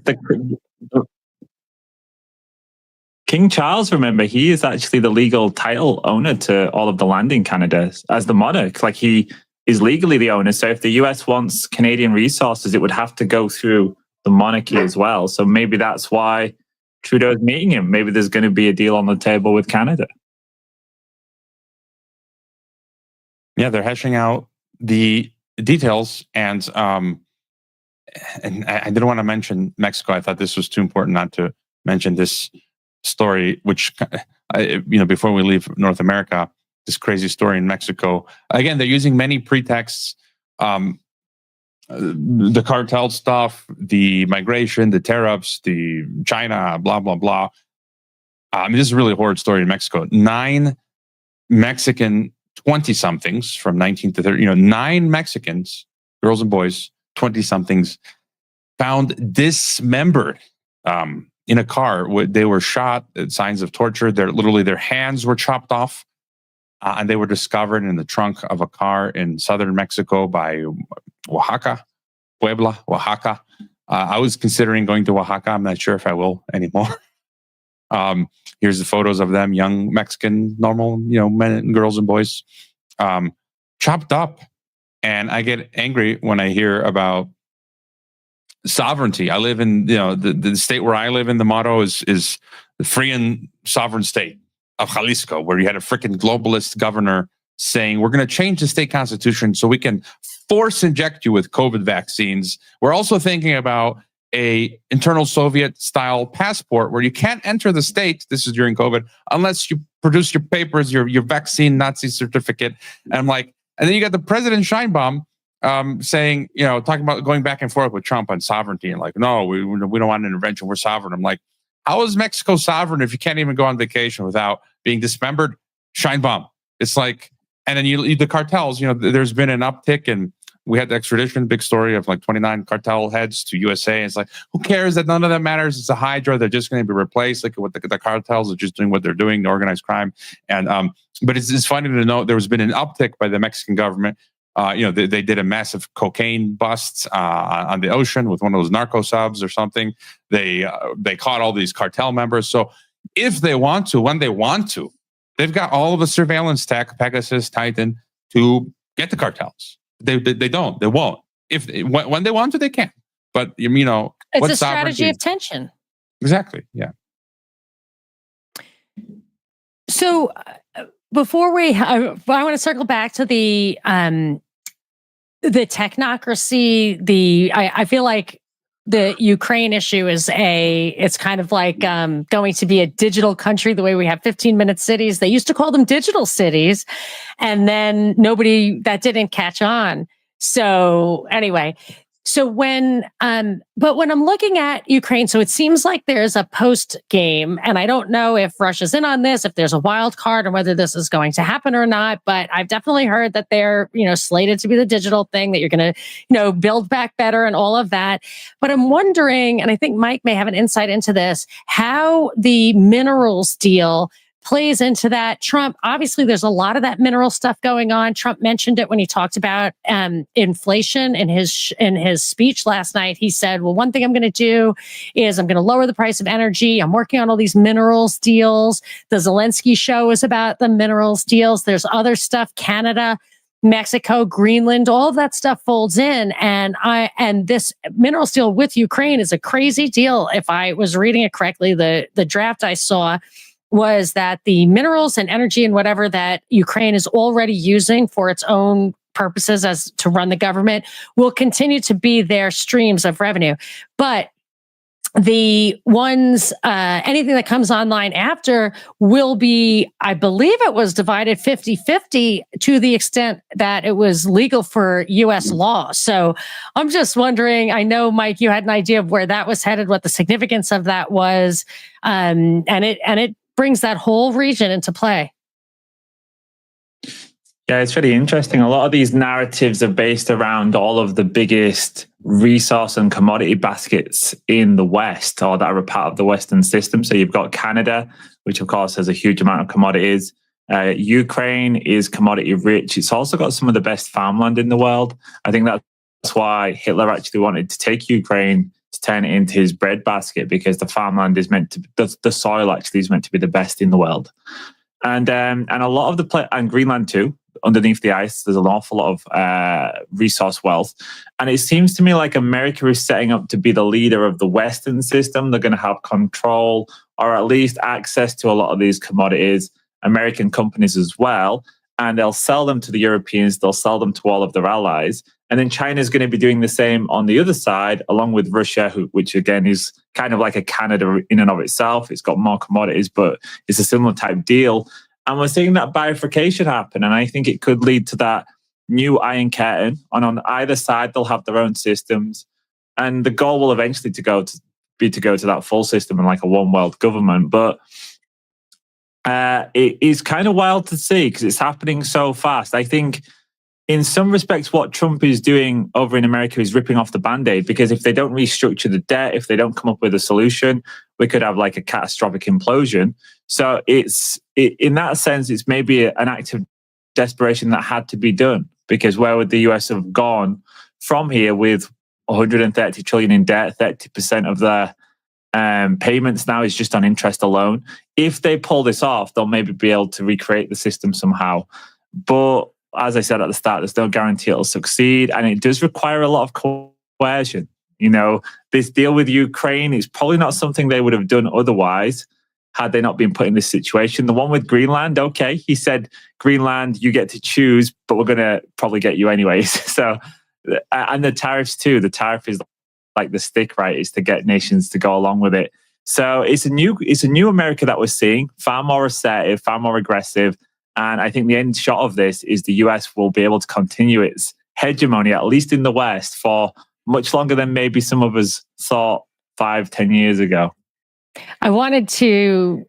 B: King Charles, remember, he is actually the legal title owner to all of the land in Canada as the monarch. Like, he is legally the owner. So if the US wants Canadian resources, it would have to go through the monarchy as well. So maybe that's why Trudeau's meeting him. Maybe there's going to be a deal on the table with Canada.
C: Yeah, they're hashing out the details, and I didn't want to mention Mexico. I thought this was too important not to mention this story, which, before we leave North America, this crazy story in Mexico. Again, they're using many pretexts, the cartel stuff, the migration, the tariffs, the China, blah, blah, blah. This is a really horrid story in Mexico. 9 Mexican 20-somethings from 19 to 30, 9 Mexicans, girls and boys, 20-somethings, found dismembered in a car. They were shot, signs of torture. Their hands were chopped off, and they were discovered in the trunk of a car in southern Mexico by Puebla, Oaxaca. I was considering going to Oaxaca. I'm not sure if I will anymore. Here's the photos of them, young Mexican, normal, men and girls and boys, chopped up. And I get angry when I hear about sovereignty. I live in, the state where I live in. The motto is the free and sovereign state of Jalisco, where you had a freaking globalist governor saying, we're going to change the state constitution so we can force inject you with COVID vaccines. We're also thinking about a internal Soviet style passport where you can't enter the state. This is during COVID, unless you produce your papers, your vaccine Nazi certificate. And I'm like, and then you got the President Scheinbaum saying, talking about going back and forth with Trump on sovereignty, and like, no, we don't want an intervention. We're sovereign. I'm like, how is Mexico sovereign if you can't even go on vacation without being dismembered? Scheinbaum. It's like, and then the cartels, there's been an uptick, and we had the extradition, big story of like 29 cartel heads to USA. And it's like, who cares that none of that matters? It's a hydra. They're just going to be replaced. Like, what the cartels are just doing what they're doing, the organized crime. And but it's funny to note there's been an uptick by the Mexican government. They did a massive cocaine busts on the ocean with one of those narco subs or something. They caught all these cartel members. So if they want to, when they want to, they've got all of the surveillance tech, Pegasus, Titan, to get the cartels. They don't. They won't. When they want to, they can. But
A: it's a strategy of tension.
C: Exactly. Yeah.
A: So before I want to circle back to the technocracy. I feel like the Ukraine issue is it's kind of like going to be a digital country the way we have 15-minute cities. They used to call them digital cities, and then that didn't catch on. So anyway, but when I'm looking at Ukraine, so it seems like there's a post game, and I don't know if Russia's in on this, if there's a wild card, or whether this is going to happen or not. But I've definitely heard that they're, slated to be the digital thing, that you're going to, build back better and all of that. But I'm wondering, and I think Mike may have an insight into this, how the minerals deal plays into that. Trump, obviously, there's a lot of that mineral stuff going on. Trump mentioned it when he talked about inflation in his speech last night. He said, well, one thing I'm going to do is I'm going to lower the price of energy. I'm working on all these minerals deals. The Zelensky show is about the minerals deals. There's other stuff, Canada, Mexico, Greenland, all of that stuff folds in. And this mineral deal with Ukraine is a crazy deal. If I was reading it correctly, the draft I saw was that the minerals and energy and whatever that Ukraine is already using for its own purposes as to run the government will continue to be their streams of revenue. But the ones, anything that comes online after will be, I believe it was divided 50-50 to the extent that it was legal for U.S. law. So I'm just wondering, I know, Mike, you had an idea of where that was headed, what the significance of that was. And it brings that whole region into play.
B: Yeah, it's really interesting. A lot of these narratives are based around all of the biggest resource and commodity baskets in the West, or that are a part of the Western system. So you've got Canada, which of course has a huge amount of commodities. Ukraine is commodity rich. It's also got some of the best farmland in the world. I think that's why Hitler actually wanted to take Ukraine to turn it into his breadbasket, because the farmland is meant to, the soil actually is meant to be the best in the world. And a lot of and Greenland too. Underneath the ice, there's an awful lot of resource wealth. And it seems to me like America is setting up to be the leader of the Western system. They're going to have control, or at least access to, a lot of these commodities, American companies as well. And they'll sell them to the Europeans. They'll sell them to all of their allies. And then China is going to be doing the same on the other side, along with Russia, which again is kind of like a Canada in and of itself. It's got more commodities, but it's a similar type deal. And we're seeing that bifurcation happen. And I think it could lead to that new Iron Curtain. And on either side, they'll have their own systems. And the goal will eventually be to go to that full system and like a one world government. But it is kind of wild to see because it's happening so fast. I think in some respects, what Trump is doing over in America is ripping off the Band-Aid, because if they don't restructure the debt, if they don't come up with a solution, we could have like a catastrophic implosion. So in that sense, it's maybe an act of desperation that had to be done, because where would the US have gone from here with 130 trillion in debt? 30% of their payments now is just on interest alone. If they pull this off, they'll maybe be able to recreate the system somehow. But as I said at the start, there's no guarantee it'll succeed. And it does require a lot of coercion. You know, this deal with Ukraine is probably not something they would have done otherwise had they not been put in this situation. The one with Greenland, okay, he said, Greenland, you get to choose, but we're going to probably get you anyways. So, and the tariffs too. The tariff is like the stick, right? Is to get nations to go along with it. So it's a new America that we're seeing, far more assertive, far more aggressive. And I think the end shot of this is the US will be able to continue its hegemony, at least in the West, for much longer than maybe some of us thought 5-10 years ago.
A: I wanted to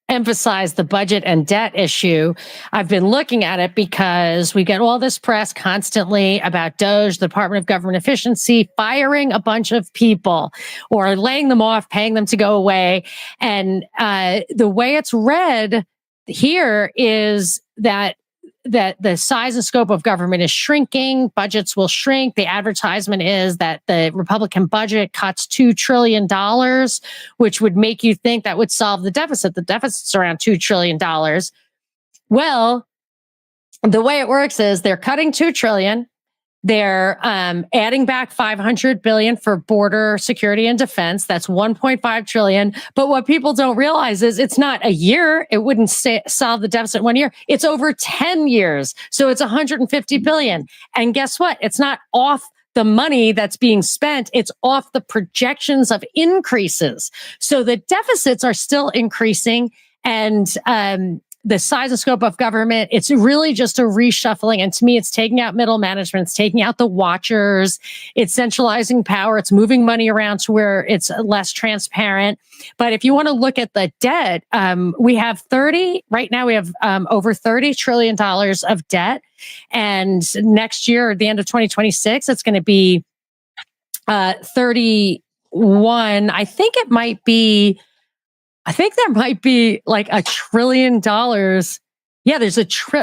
A: emphasize the budget and debt issue. I've been looking at it because we get all this press constantly about DOGE, the Department of Government Efficiency, firing a bunch of people or laying them off, paying them to go away. And the way it's read here is that the size and scope of government is shrinking, budgets will shrink. The advertisement is that the Republican budget cuts $2 trillion, which would make you think that would solve the deficit. The deficit's around $2 trillion. Well, the way it works is they're cutting $2 trillion. They're adding back $500 billion for border security and defense. That's $1.5 trillion. But what people don't realize is it's not a year. It wouldn't solve the deficit 1 year. It's over 10 years. So it's $150 billion. And guess what? It's not off the money that's being spent. It's off the projections of increases. So the deficits are still increasing. And the size and scope of government, it's really just a reshuffling. And to me, it's taking out middle management. It's taking out the watchers. It's centralizing power. It's moving money around to where it's less transparent. But if you want to look at the debt, we have right now we have over $30 trillion of debt. And next year, at the end of 2026, it's going to be 31. I think it might be I think there might be like $1 trillion. Yeah, there's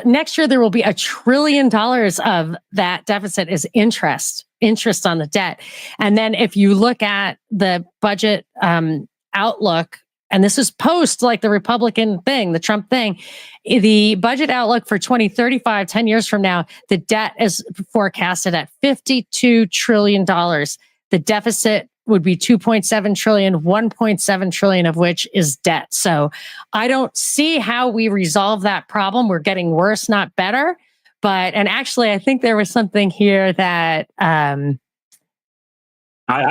A: next year there will be $1 trillion of that deficit is interest on the debt. And then if you look at the budget outlook, and this is post like the Republican thing, the Trump thing, the budget outlook for 2035, 10 years from now, the debt is forecasted at $52 trillion. The deficit would be 2.7 trillion, 1.7 trillion of which is debt. So I don't see how we resolve that problem. We're getting worse, not better. And actually, I think there was something here that
B: I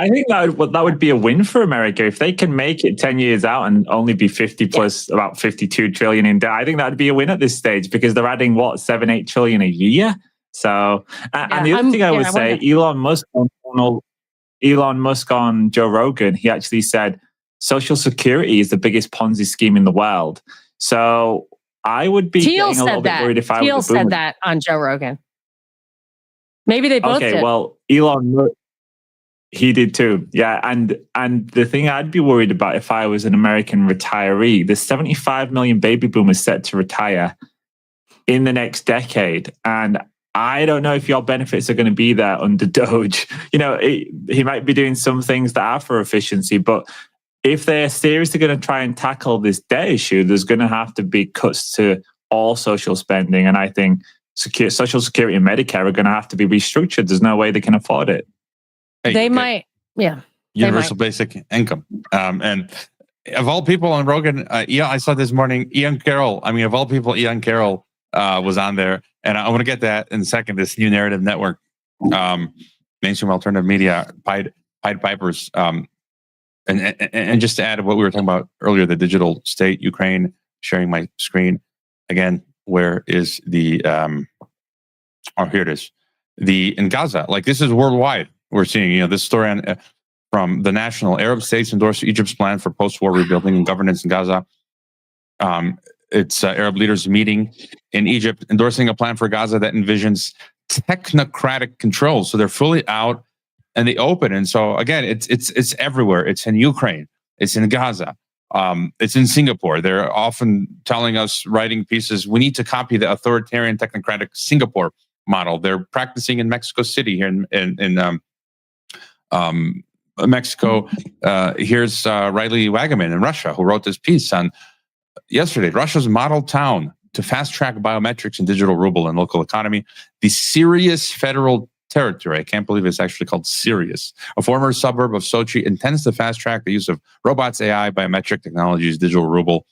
B: think that would be a win for America if they can make it 10 years out and only be 50 plus about 52 trillion in debt. I think that would be a win at this stage because they're adding 7-8 trillion a year. So, and the other thing I would say, Elon Musk on Joe Rogan, he actually said Social Security is the biggest Ponzi scheme in the world. So I would be getting a little bit worried if I was a boomer.
A: Thiel said that on Joe Rogan. Maybe they both did.
B: Okay, well, he did too. Yeah, and the thing I'd be worried about if I was an American retiree, there's 75 million baby boomers set to retire in the next decade. And I don't know if your benefits are going to be there under DOGE. He might be doing some things that are for efficiency, but if they're seriously going to try and tackle this debt issue, there's going to have to be cuts to all social spending. And I think Social Security and Medicare are going to have to be restructured. There's no way they can afford it.
A: They might, yeah.
C: Universal basic income. And of all people on Rogan, I saw this morning, Ian Carroll. I mean, of all people, Ian Carroll was on there. And I want to get that in a second, this new narrative network, mainstream alternative media, Pied Pipers. And just to add to what we were talking about earlier, the digital state, Ukraine, sharing my screen. Again, where is the, here it is. In Gaza, like this is worldwide. We're seeing, this story from the National. Arab states endorse Egypt's plan for post-war rebuilding and governance in Gaza. It's Arab leaders meeting in Egypt, endorsing a plan for Gaza that envisions technocratic control. So they're fully out in the open. And so again, it's everywhere. It's in Ukraine. It's in Gaza. It's in Singapore. They're often telling us, writing pieces, we need to copy the authoritarian technocratic Singapore model. They're practicing in Mexico City here in Mexico. Here's Riley Wagaman in Russia, who wrote this piece on yesterday. Russia's model town to fast track biometrics and digital ruble and local economy. The Sirius Federal Territory, I can't believe it's actually called Sirius, a former suburb of Sochi, intends to fast track the use of robots, AI, biometric technologies, digital ruble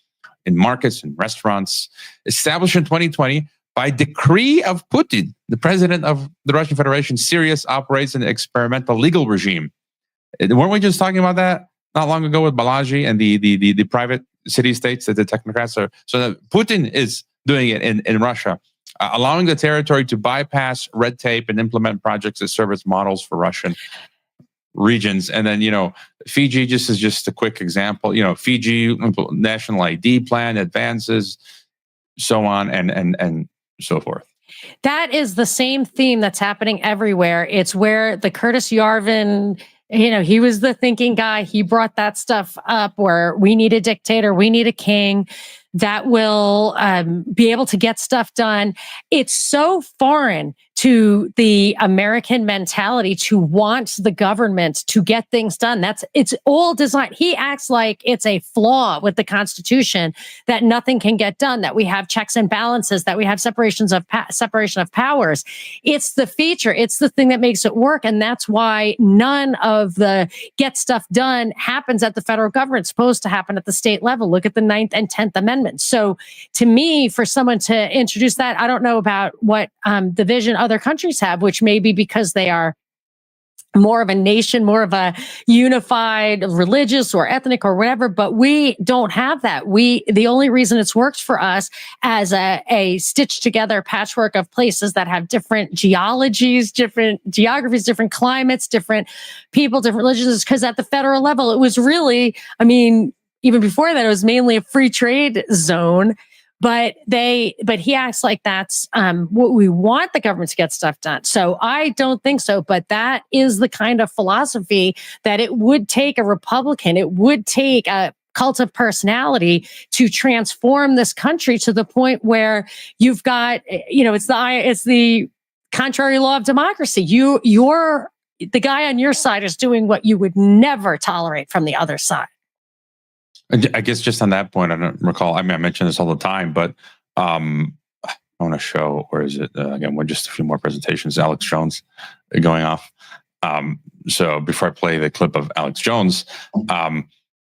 C: in markets and restaurants. Established in 2020 by decree of Putin, the president of the Russian Federation, Sirius operates an experimental legal regime. Weren't we just talking about that not long ago with Balaji and the private city-states that the technocrats are? So that Putin is doing it in Russia, allowing the territory to bypass red tape and implement projects that serve as models for Russian regions. And then, Fiji just is just a quick example. Fiji national ID plan advances, so on and so forth.
A: That is the same theme that's happening everywhere. It's where the Curtis Yarvin, he was the thinking guy. He brought that stuff up where we need a dictator, we need a king that will be able to get stuff done. It's so foreign to the American mentality to want the government to get things done. It's all designed. He acts like it's a flaw with the Constitution that nothing can get done, that we have checks and balances, that we have separation of powers. It's the feature. It's the thing that makes it work. And that's why none of the get stuff done happens at the federal government. It's supposed to happen at the state level. Look at the 9th and 10th Amendments. So to me, for someone to introduce that, I don't know about what the vision other countries have, which may be because they are more of a nation, more of a unified religious or ethnic or whatever, but we don't have that. The only reason it's worked for us as a stitched together patchwork of places that have different geologies, different geographies, different climates, different people, different religions, is because at the federal level, it was really, even before that, it was mainly a free trade zone. But he acts like that's what we want the government to get stuff done. So I don't think so. But that is the kind of philosophy that it would take a Republican, it would take a cult of personality to transform this country to the point where you've got, it's the contrary law of democracy. You're the guy on your side is doing what you would never tolerate from the other side.
C: I guess just on that point, I don't recall. I mean, I mention this all the time, but on a show, or is it again? We're just a few more presentations. Alex Jones going off. So before I play the clip of Alex Jones,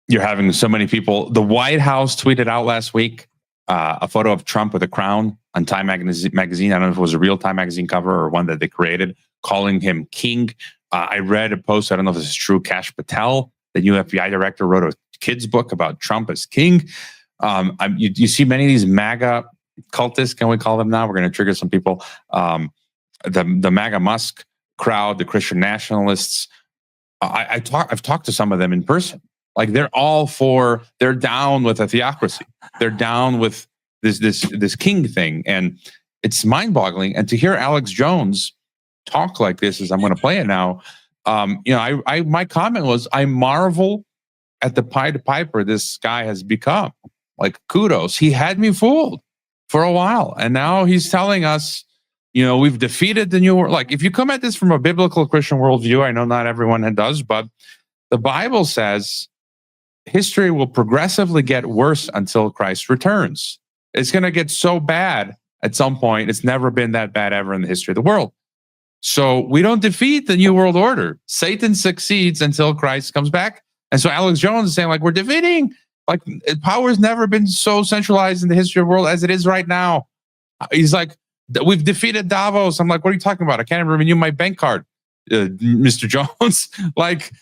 C: you're having so many people. The White House tweeted out last week a photo of Trump with a crown on Time magazine. I don't know if it was a real Time magazine cover or one that they created, calling him king. I read a post. I don't know if this is true. Kash Patel, the new FBI director, wrote a kid's book about Trump as king. You see many of these MAGA cultists, can we call them now? We're going to trigger some people. The MAGA Musk crowd, the Christian nationalists. I've talked to some of them in person. Like they're down with a theocracy. They're down with this king thing, and it's mind-boggling. And to hear Alex Jones talk like this, as I'm going to play it now, my comment was, I marvel at the Pied Piper this guy has become. Like, kudos. He had me fooled for a while, and now he's telling us, we've defeated the new world. Like, if you come at this from a biblical Christian worldview, I know not everyone does, but the Bible says history will progressively get worse until Christ returns. It's going to get so bad at some point. It's never been that bad ever in the history of the world. So we don't defeat the New World Order. Satan succeeds until Christ comes back. And so Alex Jones is saying, like, we're defeating, like, power's never been so centralized in the history of the world as it is right now. He's like, we've defeated Davos. I'm like, what are you talking about? I can't even renew my bank card, Mr. Jones. Like,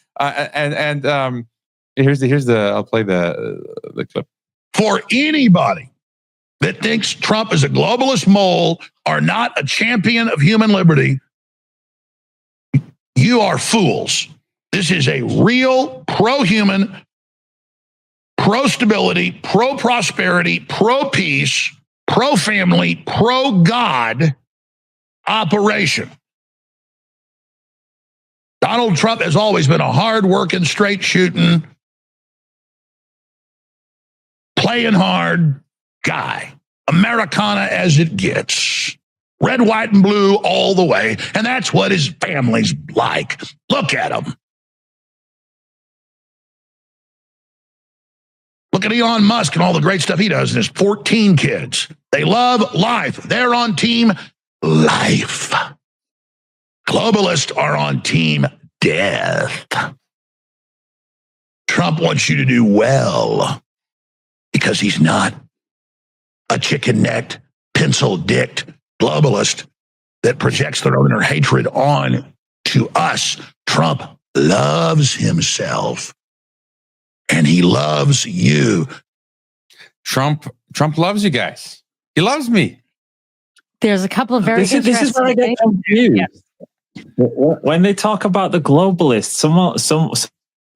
C: here's I'll play the clip.
F: For anybody that thinks Trump is a globalist mole or not a champion of human liberty, you are fools. This is a real pro-human, pro-stability, pro-prosperity, pro-peace, pro-family, pro-God operation. Donald Trump has always been a hard-working, straight-shooting, playing hard guy. Americana as it gets. Red, white, and blue all the way. And that's what his family's like. Look at him. Look at Elon Musk and all the great stuff he does and his 14 kids. They love life. They're on team life. Globalists are on team death. Trump wants you to do well because he's not a chicken-necked, pencil-dicked globalist that projects their own hatred on to us. Trump loves himself, and he loves you.
C: Trump loves you guys. He loves me.
A: There's a couple of very
B: This is where I get confused. Yes. When they talk about the globalists,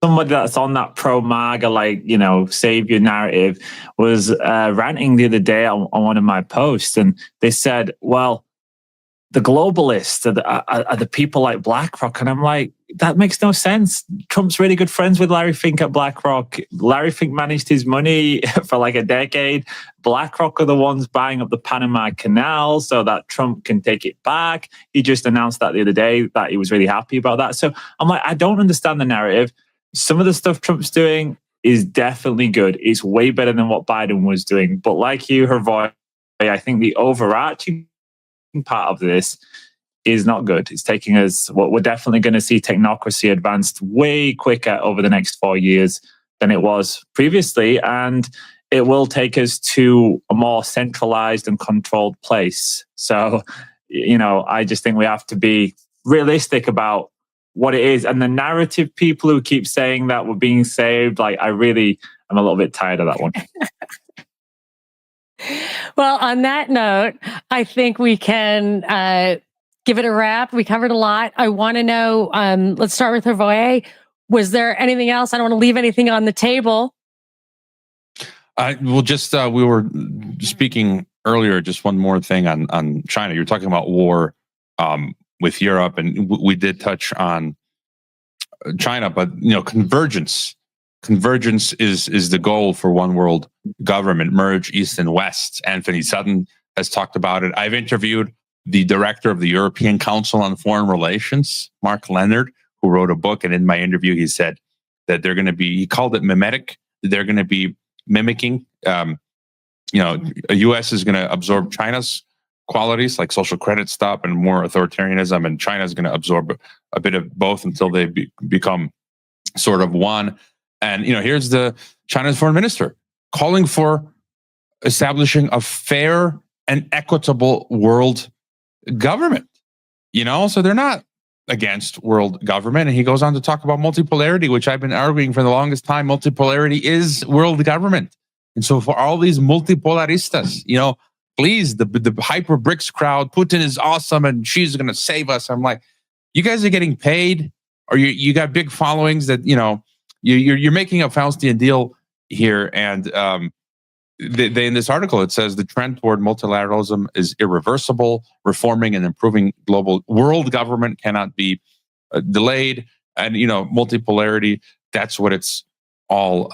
B: somebody that's on that pro-MAGA, savior narrative was ranting the other day on one of my posts, and they said, well, the globalists are the people like BlackRock. And I'm like, that makes no sense. Trump's really good friends with Larry Fink at BlackRock. Larry Fink managed his money for like a decade. BlackRock are the ones buying up the Panama Canal so that Trump can take it back. He just announced that the other day that he was really happy about that. So I'm like, I don't understand the narrative. Some of the stuff Trump's doing is definitely good. It's way better than what Biden was doing. But like you, Hervoy, I think the overarching part of this is not good. It's taking us, we're definitely going to see technocracy advanced way quicker over the next 4 years than it was previously. And it will take us to a more centralized and controlled place. So, I just think we have to be realistic about what it is. And the narrative people who keep saying that we're being saved, I'm a little bit tired of that one.
A: Well, on that note, I think we can give it a wrap. We covered a lot. I want to know, let's start with Hervoy. Was there anything else? I don't want to leave anything on the table.
C: We were speaking earlier, just one more thing on China. You were talking about war with Europe, and we did touch on China, but Convergence Convergence is the goal for one world government, merge East and West. Anthony Sutton has talked about it. I've interviewed the director of the European Council on Foreign Relations, Mark Leonard, who wrote a book. And in my interview, he said that they're going to be, he called it mimetic. They're going to be mimicking, a U.S. is going to absorb China's qualities like social credit stuff and more authoritarianism. And China is going to absorb a bit of both until they become sort of one. And, here's the China's foreign minister calling for establishing a fair and equitable world government, so they're not against world government. And he goes on to talk about multipolarity, which I've been arguing for the longest time. Multipolarity is world government. And so for all these multipolaristas, please, the hyper BRICS crowd, Putin is awesome and she's going to save us. I'm like, you guys are getting paid, or you got big followings that, you're making a Faustian deal here. And they in this article, it says the trend toward multilateralism is irreversible. Reforming and improving global world government cannot be delayed. And, multipolarity, that's what it's all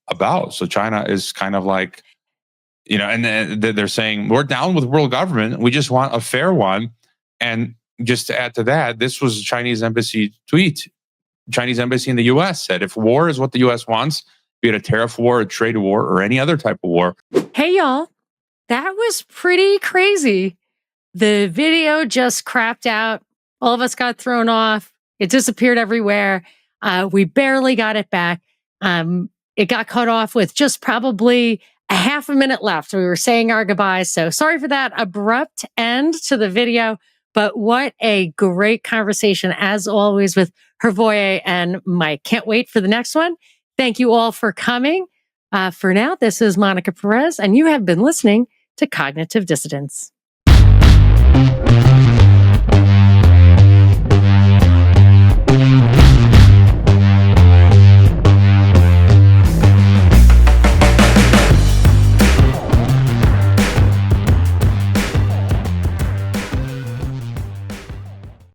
C: about. So China is kind of like, and they're saying, we're down with world government. We just want a fair one. And just to add to that, this was a Chinese embassy tweet. Chinese embassy in the U.S. said, if war is what the U.S. wants, be it a tariff war, a trade war, or any other type of war.
A: Hey, y'all, that was pretty crazy. The video just crapped out. All of us got thrown off. It disappeared everywhere. We barely got it back. It got cut off with just probably a half a minute left. We were saying our goodbyes. So sorry for that abrupt end to the video. But what a great conversation, as always, with Hervoye and Mike. Can't wait for the next one. Thank you all for coming. For now, this is Monica Perez, and you have been listening to Cognitive Dissidents.